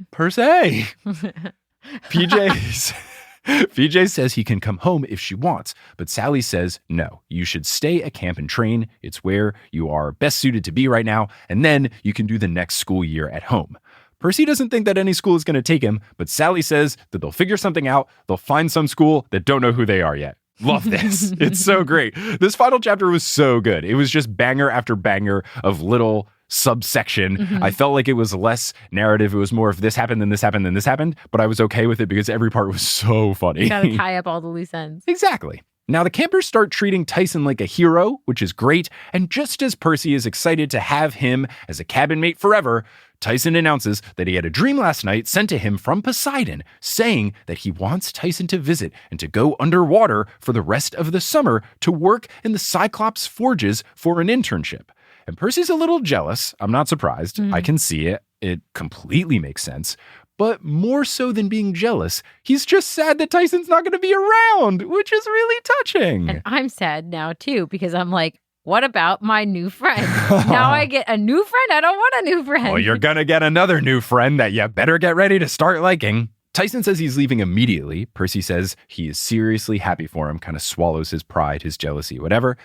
Speaker 1: PJ says he can come home if she wants, but Sally says, no, you should stay at camp and train. It's where you are best suited to be right now. And then you can do the next school year at home. Percy doesn't think that any school is going to take him, but Sally says that they'll figure something out. They'll find some school that don't know who they are yet. Love this. It's so great. This final chapter was so good. It was just banger after banger of little subsection. I felt like it was less narrative. It was more of this happened, then this happened, then this happened, but I was okay with it because every part was so funny.
Speaker 2: You gotta tie up all the loose ends.
Speaker 1: Exactly. Now, the campers start treating Tyson like a hero, which is great, and just as Percy is excited to have him as a cabin mate forever, Tyson announces that he had a dream last night sent to him from Poseidon, saying that he wants Tyson to visit and to go underwater for the rest of the summer to work in the Cyclops forges for an internship. And Percy's a little jealous. I'm not surprised. I can see it. It completely makes sense. But more so than being jealous, he's just sad that Tyson's not going to be around, which is really touching.
Speaker 2: And I'm sad now, too, because I'm like, what about my new friend? Now I get a new friend? I don't want a new friend.
Speaker 1: Well, you're going to get another new friend that you better get ready to start liking. Tyson says he's leaving immediately. Percy says he is seriously happy for him, kind of swallows his pride, his jealousy, whatever.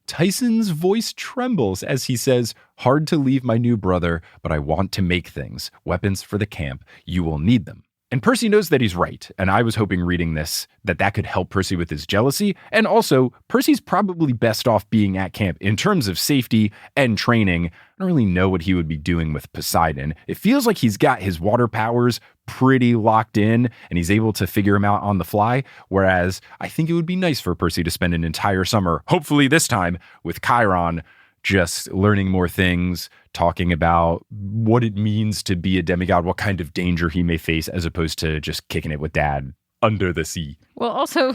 Speaker 1: Tyson's voice trembles as he says, "Hard to leave my new brother, but I want to make things. Weapons for the camp. You will need them." And Percy knows that he's right. And I was hoping reading this that could help Percy with his jealousy. And also, Percy's probably best off being at camp in terms of safety and training. I don't really know what he would be doing with Poseidon. It feels like he's got his water powers pretty locked in and he's able to figure them out on the fly. Whereas I think it would be nice for Percy to spend an entire summer, hopefully this time, with Chiron, just learning more things, talking about what it means to be a demigod, what kind of danger he may face, as opposed to just kicking it with dad under the sea.
Speaker 2: Well, also,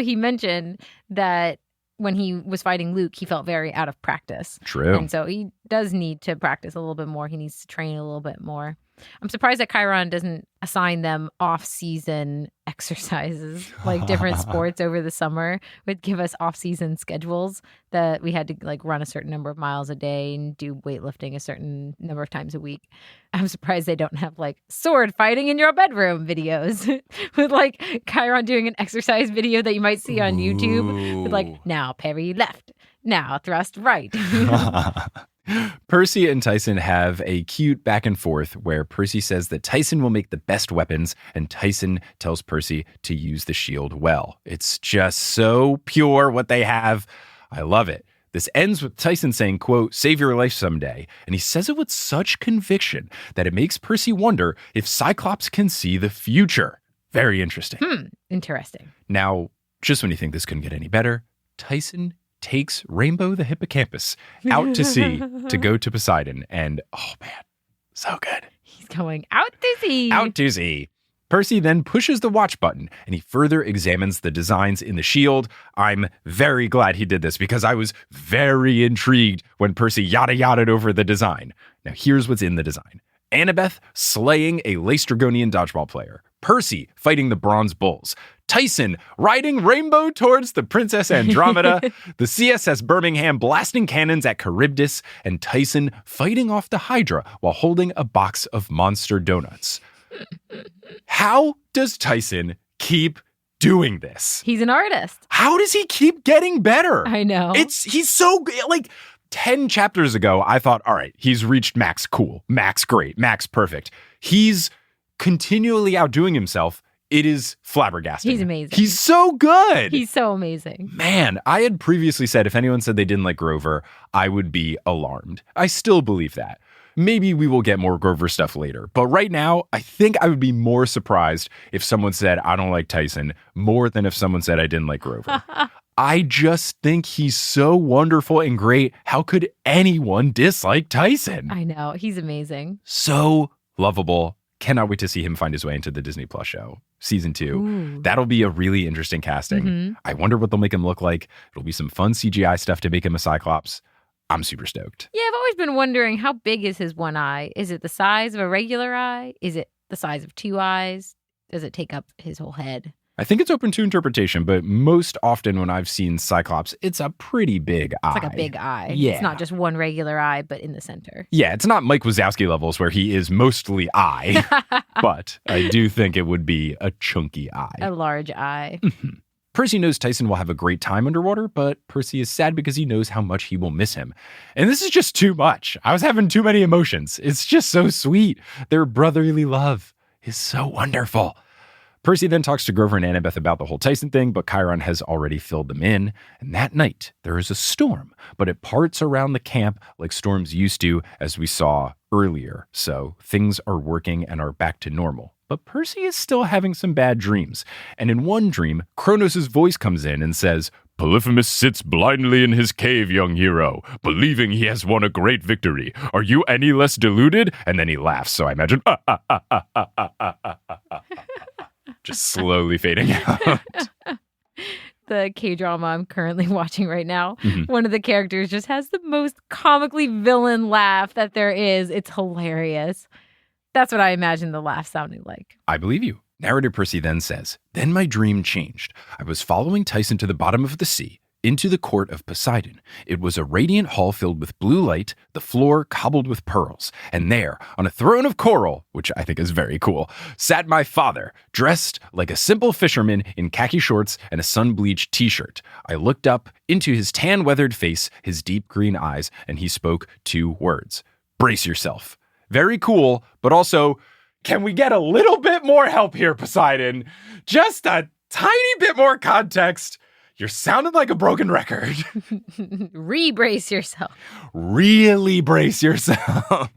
Speaker 2: he mentioned that when he was fighting Luke, he felt very out of practice.
Speaker 1: True.
Speaker 2: And so he does need to practice a little bit more. He needs to train a little bit more. I'm surprised that Chiron doesn't assign them off-season exercises, like different sports over the summer. Would give us off-season schedules that we had to like run a certain number of miles a day and do weightlifting a certain number of times a week. I'm surprised they don't have like sword fighting in your bedroom videos with like Chiron doing an exercise video that you might see on YouTube with like, now parry left, now thrust right.
Speaker 1: Percy and Tyson have a cute back and forth where Percy says that Tyson will make the best weapons and Tyson tells Percy to use the shield well. It's just so pure what they have. I love it. This ends with Tyson saying, quote, "Save your life someday." And he says it with such conviction that it makes Percy wonder if Cyclops can see the future. Very interesting.
Speaker 2: Interesting.
Speaker 1: Now, just when you think this couldn't get any better, Tyson takes Rainbow the hippocampus out to sea to go to Poseidon. And, oh man, so good.
Speaker 2: He's going out to sea.
Speaker 1: Out to sea. Percy then pushes the watch button and he further examines the designs in the shield. I'm very glad he did this because I was very intrigued when Percy yada-yada'd over the design. Now here's what's in the design. Annabeth slaying a Laestrygonian dodgeball player. Percy fighting the bronze bulls. Tyson riding Rainbow towards the Princess Andromeda. The CSS Birmingham blasting cannons at Charybdis. And Tyson fighting off the Hydra while holding a box of monster donuts. How does Tyson keep doing this?
Speaker 2: He's an artist.
Speaker 1: How does he keep getting better?
Speaker 2: I know.
Speaker 1: He's so like 10 chapters ago, I thought, all right, he's reached max cool, max great, max perfect. He's continually outdoing himself. It is flabbergasting.
Speaker 2: He's amazing.
Speaker 1: He's so good.
Speaker 2: He's so amazing.
Speaker 1: Man, I had previously said if anyone said they didn't like Grover, I would be alarmed. I still believe that. Maybe we will get more Grover stuff later. But right now, I think I would be more surprised if someone said, I don't like Tyson, more than if someone said I didn't like Grover. I just think he's so wonderful and great. How could anyone dislike Tyson?
Speaker 2: I know. He's amazing.
Speaker 1: So lovable. Cannot wait to see him find his way into the Disney Plus show. Season 2.
Speaker 2: Ooh.
Speaker 1: That'll be a really interesting casting.
Speaker 2: Mm-hmm.
Speaker 1: I wonder what they'll make him look like. It'll be some fun CGI stuff to make him a Cyclops. I'm super stoked.
Speaker 2: Yeah, I've always been wondering, how big is his one eye? Is it the size of a regular eye? Is it the size of two eyes? Does it take up his whole head?
Speaker 1: I think it's open to interpretation, but most often when I've seen Cyclops, it's a pretty big eye.
Speaker 2: It's like a big eye.
Speaker 1: Yeah.
Speaker 2: It's not just one regular eye, but in the center.
Speaker 1: Yeah, it's not Mike Wazowski levels where he is mostly eye, but I do think it would be a chunky eye.
Speaker 2: A large eye.
Speaker 1: Percy knows Tyson will have a great time underwater, but Percy is sad because he knows how much he will miss him. And this is just too much. I was having too many emotions. It's just so sweet. Their brotherly love is so wonderful. Percy then talks to Grover and Annabeth about the whole Tyson thing, but Chiron has already filled them in. And that night, there is a storm, but it parts around the camp like storms used to, as we saw earlier. So things are working and are back to normal. but Percy is still having some bad dreams. And in one dream, Kronos' voice comes in and says, "Polyphemus sits blindly in his cave, young hero, believing he has won a great victory. Are you any less deluded?" And then he laughs, so I imagine, just slowly fading out.
Speaker 2: The K-drama I'm currently watching right now, one of the characters just has the most comically villain laugh that there is. It's hilarious. That's what I imagine the laugh sounding like.
Speaker 1: I believe you. Narrator Percy then says, "Then my dream changed. I was following Tyson to the bottom of the sea, into the court of Poseidon. It was a radiant hall filled with blue light, the floor cobbled with pearls. And there, on a throne of coral, which I think is very cool, sat my father, dressed like a simple fisherman in khaki shorts and a sun-bleached t-shirt. I looked up into his tan-weathered face, his deep green eyes, and he spoke 2 words. Brace yourself. Very cool, but also, can we get a little bit more help here, Poseidon? Just a tiny bit more context. You're sounding like a broken record."
Speaker 2: Re-brace yourself.
Speaker 1: Really brace yourself.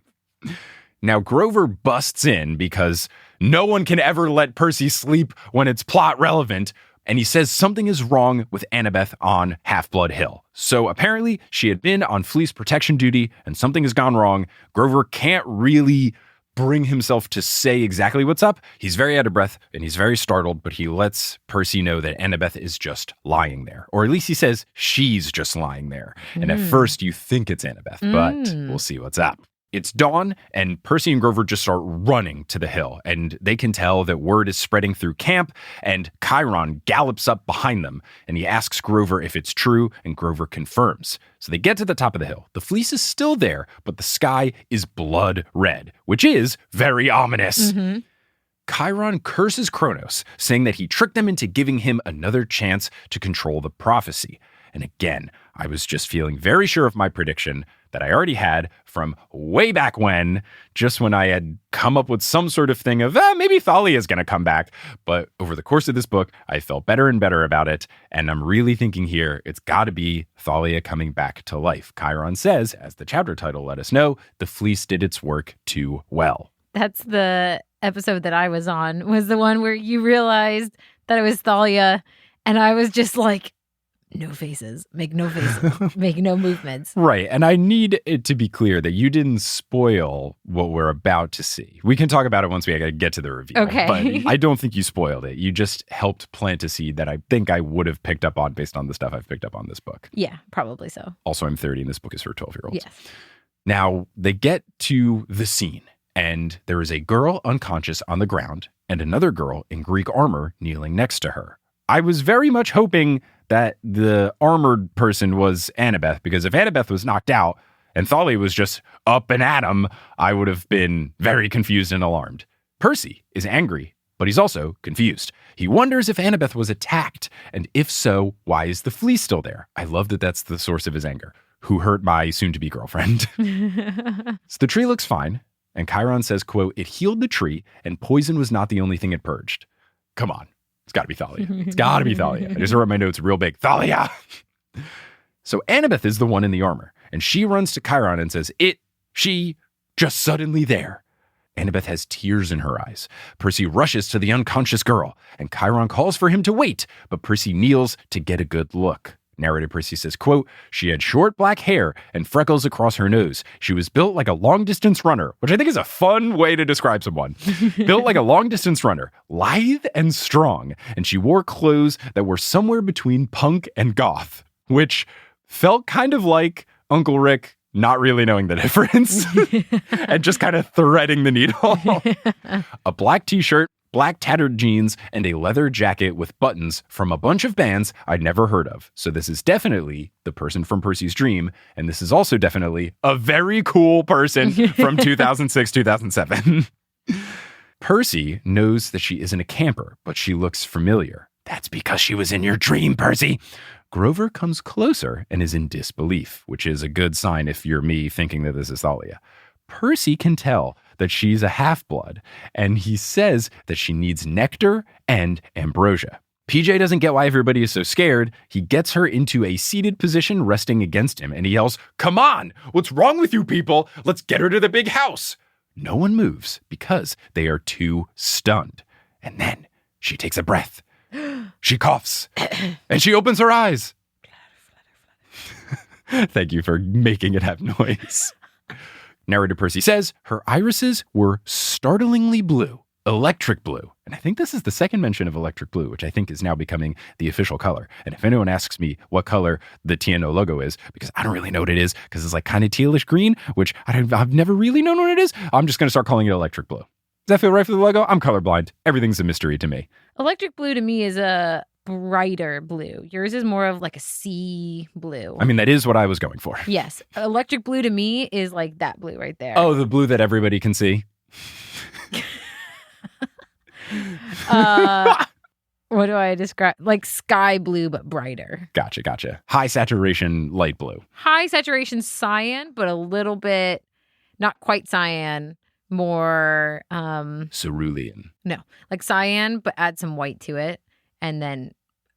Speaker 1: Now, Grover busts in because no one can ever let Percy sleep when it's plot relevant, and he says something is wrong with Annabeth on Half-Blood Hill. So apparently she had been on Fleece protection duty and something has gone wrong. Grover can't really bring himself to say exactly what's up. He's very out of breath and he's very startled, but he lets Percy know that Annabeth is just lying there. Or at least he says she's just lying there. And at first you think it's Annabeth, but we'll see what's up. It's dawn, and Percy and Grover just start running to the hill, and they can tell that word is spreading through camp, and Chiron gallops up behind them, and he asks Grover if it's true, and Grover confirms. So they get to the top of the hill. The fleece is still there, but the sky is blood red, which is very ominous. Chiron curses Kronos, saying that he tricked them into giving him another chance to control the prophecy. And again, I was just feeling very sure of my prediction that I already had from way back when, just when I had come up with some sort of thing of, maybe Thalia is going to come back. But over the course of this book, I felt better and better about it. And I'm really thinking here, it's got to be Thalia coming back to life. Chiron says, as the chapter title let us know, the fleece did its work too well.
Speaker 2: That's the episode that I was on, was the one where you realized that it was Thalia. And I was just like, no faces, make no movements.
Speaker 1: Right. And I need it to be clear that you didn't spoil what we're about to see. We can talk about it once we get to the review.
Speaker 2: Okay.
Speaker 1: But I don't think you spoiled it. You just helped plant a seed that I think I would have picked up on based on the stuff I've picked up on this book.
Speaker 2: Yeah, probably so.
Speaker 1: Also, I'm 30 and this book is for 12-year-olds.
Speaker 2: Yes.
Speaker 1: Now, they get to the scene and there is a girl unconscious on the ground and another girl in Greek armor kneeling next to her. I was very much hoping that the armored person was Annabeth, because if Annabeth was knocked out and Thalia was just up and at him, I would have been very confused and alarmed. Percy is angry, but he's also confused. He wonders if Annabeth was attacked, and if so, why is the fleece still there? I love that that's the source of his anger. Who hurt my soon-to-be girlfriend? So the tree looks fine, and Chiron says, quote, "It healed the tree, and poison was not the only thing it purged." Come on. It's got to be Thalia. It's got to be Thalia. I just wrote my notes real big. Thalia! So Annabeth is the one in the armor, and she runs to Chiron and says, she, just suddenly there. Annabeth has tears in her eyes. Percy rushes to the unconscious girl, and Chiron calls for him to wait, but Percy kneels to get a good look. Narrator Percy says, quote, "She had short black hair and freckles across her nose. She was built like a long-distance runner," which I think is a fun way to describe someone. Built like a long-distance runner, lithe and strong, and she wore clothes that were somewhere between punk and goth, which felt kind of like Uncle Rick not really knowing the difference and just kind of threading the needle. A black t-shirt, black tattered jeans, and a leather jacket with buttons from a bunch of bands I'd never heard of. So this is definitely the person from Percy's dream, and this is also definitely a very cool person from 2006, 2007. Percy knows that she isn't a camper, but she looks familiar. That's because she was in your dream, Percy. Grover comes closer and is in disbelief, which is a good sign if you're me thinking that this is Thalia. Percy can tell that she's a half-blood, and he says that she needs nectar and ambrosia. PJ doesn't get why everybody is so scared. He gets her into a seated position resting against him, and he yells, "Come on! What's wrong with you people? Let's get her to the big house!" no one moves because they are too stunned. And then she takes a breath. She coughs and she opens her eyes. Thank you for making it have noise. Narrator Percy says her irises were startlingly blue, electric blue. And I think this is the second mention of electric blue, which I think is now becoming the official color. And if anyone asks me what color the TNO logo is, because I don't really know what it is, because it's like kind of tealish green, which I've never really known what it is, I'm just going to start calling it electric blue. Does that feel right for the logo? I'm colorblind. Everything's a mystery to me.
Speaker 2: Electric blue to me is a brighter blue. Yours is more of like a sea blue.
Speaker 1: I mean, that is what I was going for.
Speaker 2: Yes. Electric blue to me is like that blue right there.
Speaker 1: Oh, the blue that everybody can see.
Speaker 2: What do I describe? Like sky blue, but brighter.
Speaker 1: Gotcha. High saturation, light blue.
Speaker 2: High saturation cyan, but a little bit, not quite cyan, more...
Speaker 1: Cerulean.
Speaker 2: No, like cyan, but add some white to it, and then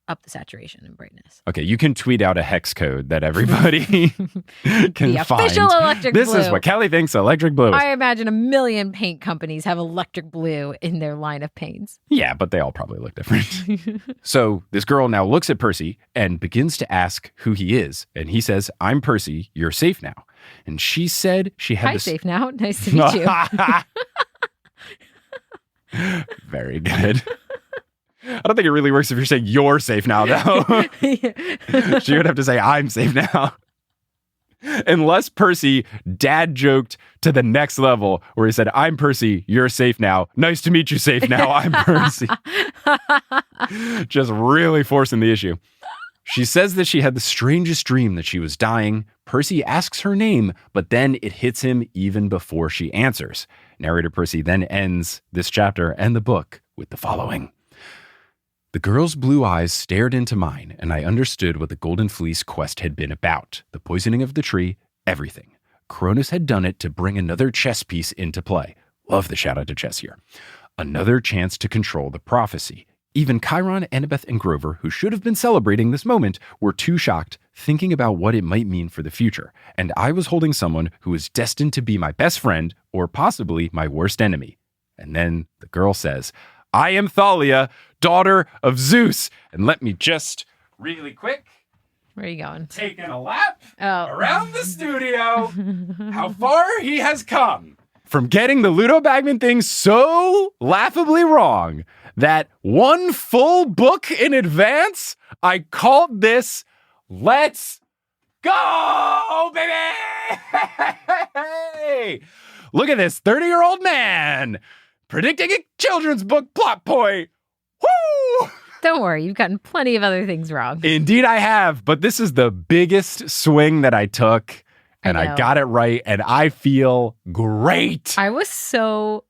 Speaker 2: up the saturation and brightness.
Speaker 1: Okay, you can tweet out a hex code that everybody can
Speaker 2: the
Speaker 1: find.
Speaker 2: Official electric blue.
Speaker 1: This is what Kelly thinks electric blue is.
Speaker 2: I imagine a million paint companies have electric blue in their line of paints.
Speaker 1: Yeah, but they all probably look different. So this girl now looks at Percy and begins to ask who he is. And he says, I'm Percy, you're safe now. And she said she had
Speaker 2: Hi, safe now. Nice to meet you.
Speaker 1: Very good. I don't think it really works if you're saying you're safe now, though. She would have to say, I'm safe now. Unless Percy dad joked to the next level where he said, I'm Percy, you're safe now. Nice to meet you, safe now. I'm Percy. Just really forcing the issue. She says that she had the strangest dream that she was dying. Percy asks her name, but then it hits him even before she answers. Narrator Percy then ends this chapter and the book with the following. The girl's blue eyes stared into mine, and I understood what the Golden Fleece quest had been about. The poisoning of the tree, everything. Cronus had done it to bring another chess piece into play. Love the shout out to chess here. Another chance to control the prophecy. Even Chiron, Annabeth, and Grover, who should have been celebrating this moment, were too shocked, thinking about what it might mean for the future. And I was holding someone who was destined to be my best friend, or possibly my worst enemy. And then the girl says, I am Thalia, daughter of Zeus. And let me just really quick.
Speaker 2: Where are you going?
Speaker 1: Taking a lap around the studio. How far he has come from getting the Ludo Bagman thing so laughably wrong that one full book in advance, I called this Let's Go, baby! Look at this 30-year-old man predicting a children's book plot point. Woo!
Speaker 2: Don't worry, you've gotten plenty of other things wrong.
Speaker 1: Indeed I have, but this is the biggest swing that I took, and I got it right, and I feel great.
Speaker 2: I was so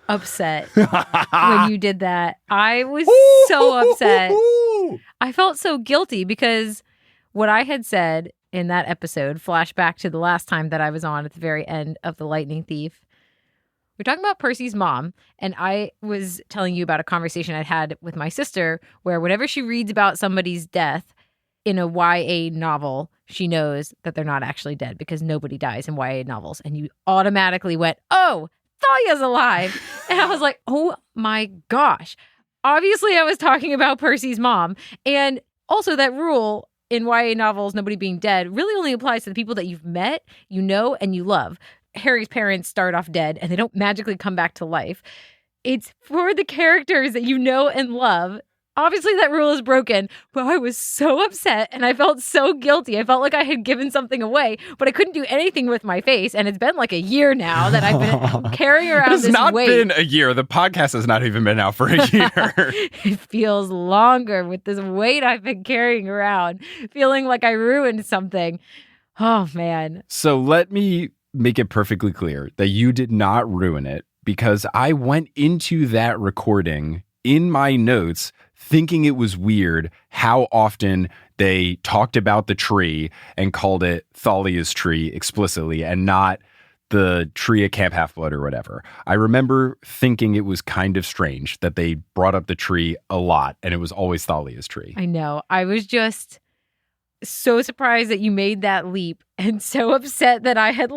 Speaker 2: upset when you did that. I was so upset. I felt so guilty because what I had said in that episode, flashback to the last time that I was on at the very end of The Lightning Thief, we're talking about Percy's mom, and I was telling you about a conversation I'd had with my sister where whenever she reads about somebody's death in a YA novel, she knows that they're not actually dead because nobody dies in YA novels. And you automatically went, oh, Thalia's alive. And I was like, oh my gosh. Obviously, I was talking about Percy's mom. And also that rule in YA novels, nobody being dead, really only applies to the people that you've met, you know, and you love. Harry's parents start off dead and they don't magically come back to life. It's for the characters that you know and love. Obviously, that rule is broken, but I was so upset and I felt so guilty. I felt like I had given something away, but I couldn't do anything with my face. And it's been like a year now that I've been carrying around this weight.
Speaker 1: It's not been a year. The podcast has not even been out for a year.
Speaker 2: It feels longer with this weight I've been carrying around, feeling like I ruined something. Oh, man.
Speaker 1: So let me make it perfectly clear that you did not ruin it, because I went into that recording in my notes thinking it was weird how often they talked about the tree and called it Thalia's tree explicitly and not the tree of Camp Half-Blood or whatever. I remember thinking it was kind of strange that they brought up the tree a lot and it was always Thalia's tree.
Speaker 2: I know. I was just so surprised that you made that leap and so upset that I had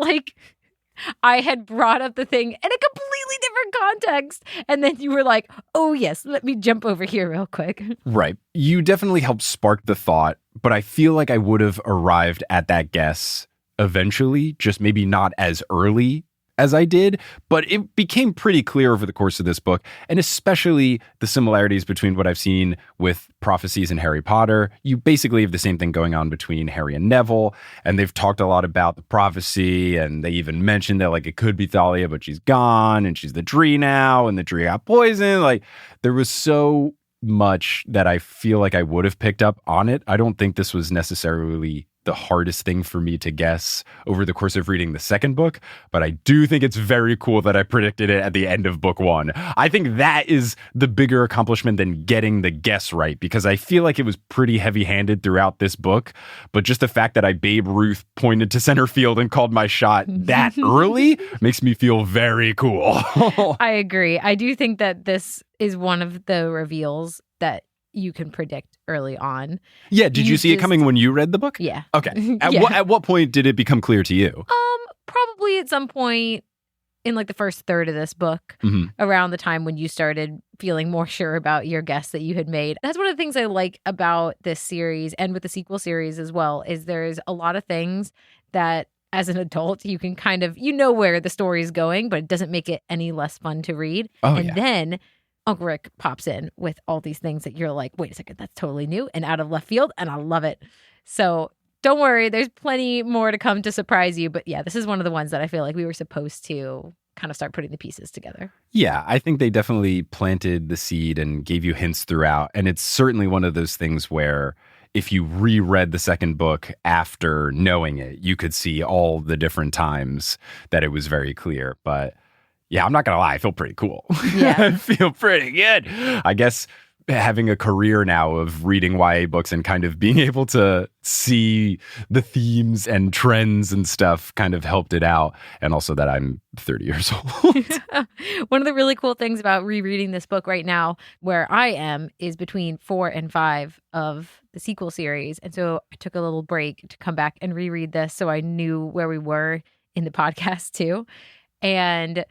Speaker 2: I had brought up the thing in a completely different context. And then you were like, oh, yes, let me jump over here real quick.
Speaker 1: Right. You definitely helped spark the thought, but I feel like I would have arrived at that guess eventually, just maybe not as early as I did, but it became pretty clear over the course of this book, and especially the similarities between what I've seen with prophecies in Harry Potter. You basically have the same thing going on between Harry and Neville, and they've talked a lot about the prophecy, and they even mentioned that like it could be Thalia, but she's gone, and she's the Dree now, and the Dree got poisoned. Like there was so much that I feel like I would have picked up on it. I don't think this was necessarily the hardest thing for me to guess over the course of reading the second book, but I do think it's very cool that I predicted it at the end of book one. I think that is the bigger accomplishment than getting the guess right, because I feel like it was pretty heavy-handed throughout this book, but just the fact that I Babe Ruth pointed to center field and called my shot that early makes me feel very cool.
Speaker 2: I agree. I do think that this is one of the reveals that you can predict early on.
Speaker 1: Yeah, did you see it coming when you read the book?
Speaker 2: Yeah.
Speaker 1: Okay. At what point did it become clear to you?
Speaker 2: Probably at some point in like the first third of this book, around the time when you started feeling more sure about your guess that you had made. That's one of the things I like about this series and with the sequel series as well, is there's a lot of things that as an adult you can kind of, you know where the story is going, but it doesn't make it any less fun to read. Then Uncle Rick pops in with all these things that you're like, wait a second, that's totally new and out of left field, and I love it. So don't worry, there's plenty more to come to surprise you. But yeah, this is one of the ones that I feel like we were supposed to kind of start putting the pieces together.
Speaker 1: Yeah, I think they definitely planted the seed and gave you hints throughout. And it's certainly one of those things where if you reread the second book after knowing it, you could see all the different times that it was very clear. But yeah, I'm not going to lie. I feel pretty cool.
Speaker 2: Yeah.
Speaker 1: I feel pretty good. I guess having a career now of reading YA books and kind of being able to see the themes and trends and stuff kind of helped it out. And also that I'm 30 years old.
Speaker 2: One of the really cool things about rereading this book right now, where I am, is between 4 and 5 of the sequel series. And so I took a little break to come back and reread this so I knew where we were in the podcast too. And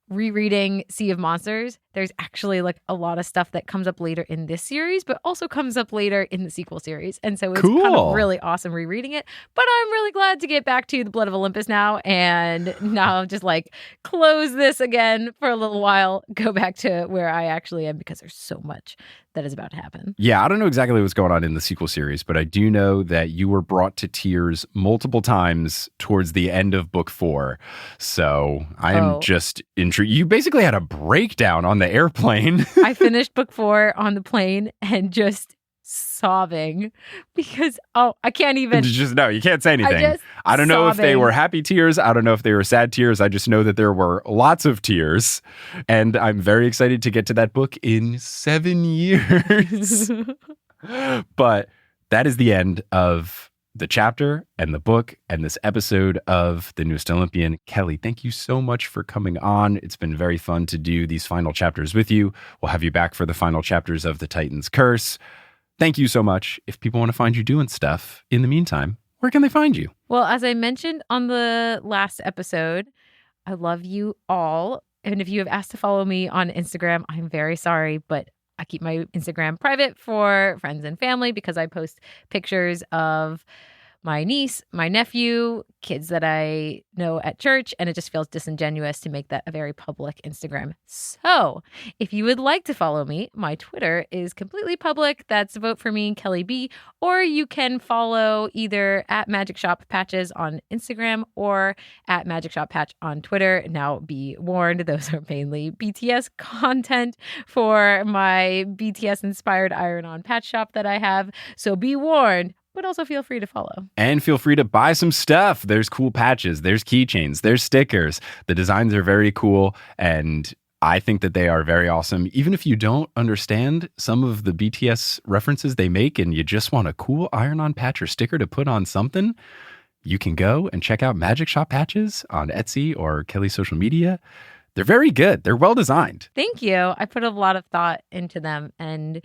Speaker 2: rereading Sea of Monsters, there's actually like a lot of stuff that comes up later in this series, but also comes up later in the sequel series. And so it's kind of really awesome rereading it. But I'm really glad to get back to the Blood of Olympus now, and now just like close this again for a little while, go back to where I actually am, because there's so much that is about to happen.
Speaker 1: Yeah, I don't know exactly what's going on in the sequel series, but I do know that you were brought to tears multiple times towards the end of book 4. So I am just intrigued. You basically had a breakdown on the airplane.
Speaker 2: I finished book 4 on the plane and just sobbing because I can't even.
Speaker 1: No, you can't say anything. I don't know if they were happy tears. I don't know if they were sad tears. I just know that there were lots of tears, and I'm very excited to get to that book in 7 years. But that is the end of the chapter and the book and this episode of The Newest Olympian. Kelly, thank you so much for coming on. It's been very fun to do these final chapters with you. We'll have you back for the final chapters of The Titan's Curse. Thank you so much. If people want to find you doing stuff in the meantime, where can they find you?
Speaker 2: Well, as I mentioned on the last episode, I love you all. And if you have asked to follow me on Instagram, I'm very sorry, but I keep my Instagram private for friends and family because I post pictures of my niece, my nephew, kids that I know at church, and it just feels disingenuous to make that a very public Instagram. So if you would like to follow me, my Twitter is completely public. That's Vote For Me, Kelly B. Or you can follow either at Magic Shop Patches on Instagram or at Magic Shop Patch on Twitter. Now be warned, those are mainly BTS content for my BTS-inspired iron-on patch shop that I have. So be warned. But also feel free to follow.
Speaker 1: And feel free to buy some stuff. There's cool patches, there's keychains, there's stickers. The designs are very cool, and I think that they are very awesome. Even if you don't understand some of the BTS references they make and you just want a cool iron-on patch or sticker to put on something, you can go and check out Magic Shop Patches on Etsy or Kelly's social media. They're very good. They're well designed.
Speaker 2: Thank you. I put a lot of thought into them, and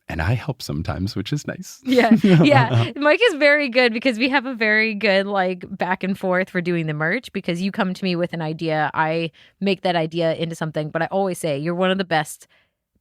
Speaker 1: And I help sometimes, which is nice.
Speaker 2: Yeah. Mike is very good because we have a very good like back and forth for doing the merch, because you come to me with an idea, I make that idea into something. But I always say you're one of the best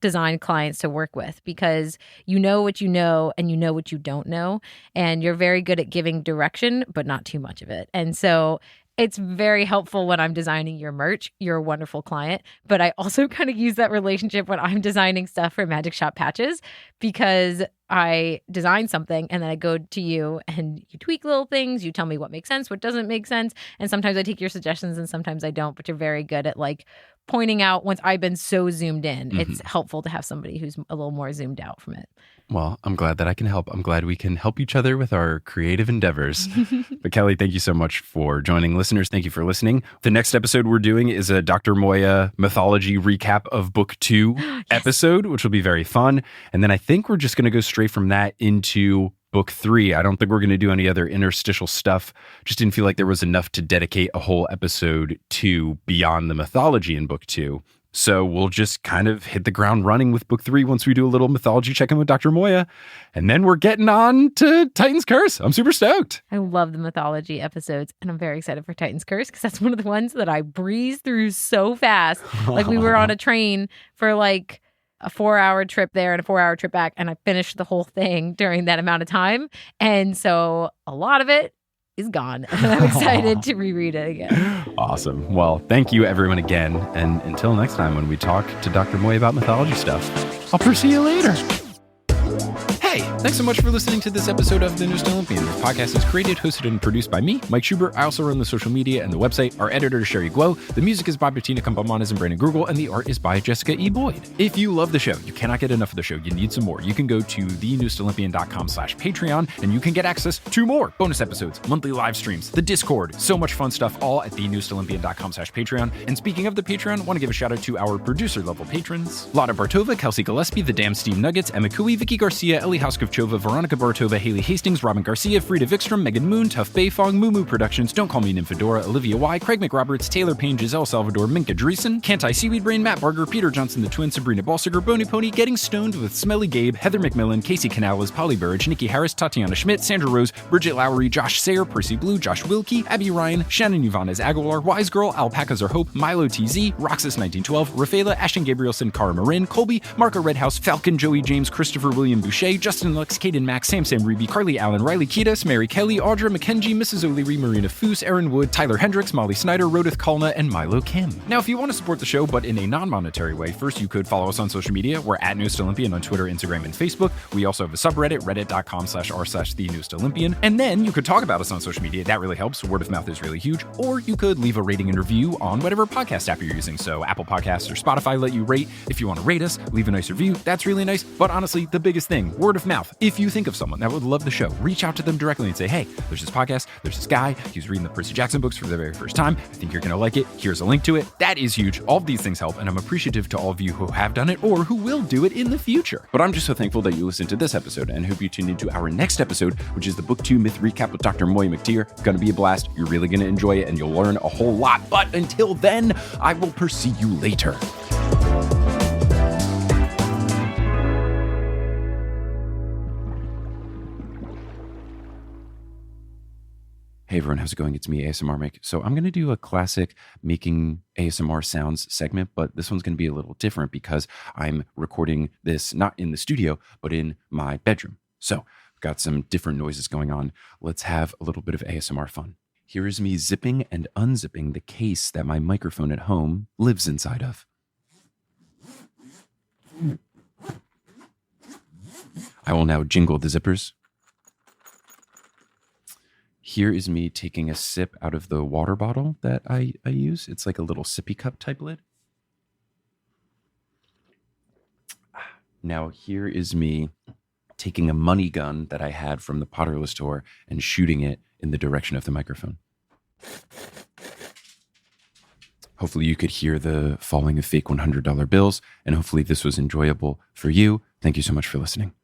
Speaker 2: design clients to work with, because you know what you know and you know what you don't know, and you're very good at giving direction but not too much of it. And so it's very helpful when I'm designing your merch. You're a wonderful client, but I also kind of use that relationship when I'm designing stuff for Magic Shop patches, because I design something and then I go to you and you tweak little things. You tell me what makes sense, what doesn't make sense. And sometimes I take your suggestions and sometimes I don't, but you're very good at like pointing out once I've been so zoomed in. It's helpful to have somebody who's a little more zoomed out from it.
Speaker 1: Well, I'm glad that I can help. I'm glad we can help each other with our creative endeavors. But Kelly, thank you so much for joining. Listeners, thank you for listening. The next episode we're doing is a Dr. Moya mythology recap of book 2 episode, which will be very fun. And then I think we're just going to go straight from that into book 3. I don't think we're going to do any other interstitial stuff. Just didn't feel like there was enough to dedicate a whole episode to beyond the mythology in book 2. So we'll just kind of hit the ground running with book 3 once we do a little mythology check-in with Dr. Moya. And then we're getting on to Titan's Curse. I'm super stoked.
Speaker 2: I love the mythology episodes, and I'm very excited for Titan's Curse because that's one of the ones that I breezed through so fast. Like we were on a train for like a 4-hour trip there and a 4-hour trip back, and I finished the whole thing during that amount of time. And so a lot of it is gone. I'm excited to reread it again.
Speaker 1: Awesome. Well, thank you everyone again. And until next time when we talk to Dr. Moy about mythology stuff, I'll see you later. Hey, thanks so much for listening to this episode of The Newest Olympian. This podcast is created, hosted, and produced by me, Mike Schubert. I also run the social media and the website. Our editor is Sherry Guo. The music is by Bettina Campamanes and Brandon Grugel, and the art is by Jessica E. Boyd. If you love the show, you cannot get enough of the show, you need some more, you can go to thenewestolympian.com/Patreon, and you can get access to more bonus episodes, monthly live streams, the Discord, so much fun stuff, all at thenewestolympian.com/Patreon. And speaking of the Patreon, I want to give a shout out to our producer level patrons: Lotta Bartova, Kelsey Gillespie, The Damn Steve Nuggets, Emma Cooey, Vicky Garcia, Ellie Houskovchova, Veronica Bartova, Haley Hastings, Robin Garcia, Frida Vikstrom, Megan Moon, Tough Bayfong, Moo Productions, Don't Call Me Nymphadora, Olivia Y, Craig McRoberts, Taylor Payne, Giselle Salvador, Minka Dreesen, Can't I Seaweed Brain, Matt Barger, Peter Johnson the Twin, Sabrina Balsiger, Bony Pony, Getting Stoned with Smelly Gabe, Heather McMillan, Casey Canales, Polly Burridge, Nikki Harris, Tatiana Schmidt, Sandra Rose, Bridget Lowry, Josh Sayer, Percy Blue, Josh Wilkie, Abby Ryan, Shannon Ivanez Aguilar, Wise Girl, Alpacas Are Hope, Milo TZ, Roxas 1912, Rafaela, Ashton Gabrielson, Cara Marin, Colby, Marco Redhouse, Falcon, Joey James, Christopher William Boucher, Justin Lux, Caden Max, Sam Ruby, Carly Allen, Riley Kiedis, Mary Kelly, Audra McKenzie, Mrs. O'Leary, Marina Foose, Aaron Wood, Tyler Hendricks, Molly Snyder, Rodith Kalna, and Milo Kim. Now, if you want to support the show, but in a non-monetary way, first you could follow us on social media. We're at Newest Olympian on Twitter, Instagram, and Facebook. We also have a subreddit, reddit.com/r/thenewest-olympian. And then you could talk about us on social media. That really helps. Word of mouth is really huge. Or you could leave a rating and review on whatever podcast app you're using. So Apple Podcasts or Spotify let you rate. If you want to rate us, leave a nice review. That's really nice. But honestly, the biggest thing, word of mouth. If you think of someone that would love the show, reach out to them directly and say, hey, there's this podcast, there's this guy, he's reading the Percy Jackson books for the very first time. I think you're going to like it. Here's a link to it. That is huge. All of these things help, and I'm appreciative to all of you who have done it or who will do it in the future. But I'm just so thankful that you listened to this episode, and hope you tune into our next episode, which is the Book 2 Myth Recap with Dr. Moya McTeer. It's going to be a blast. You're really going to enjoy it, and you'll learn a whole lot. But until then, I will pursue you later. Hey everyone, how's it going? It's me, ASMR Mike. So I'm going to do a classic making ASMR sounds segment, but this one's going to be a little different because I'm recording this not in the studio, but in my bedroom. So I've got some different noises going on. Let's have a little bit of ASMR fun. Here is me zipping and unzipping the case that my microphone at home lives inside of. I will now jingle the zippers. Here is me taking a sip out of the water bottle that I use. It's like a little sippy cup type lid. Now here is me taking a money gun that I had from the Potterless store and shooting it in the direction of the microphone. Hopefully you could hear the falling of fake $100 bills, and hopefully this was enjoyable for you. Thank you so much for listening.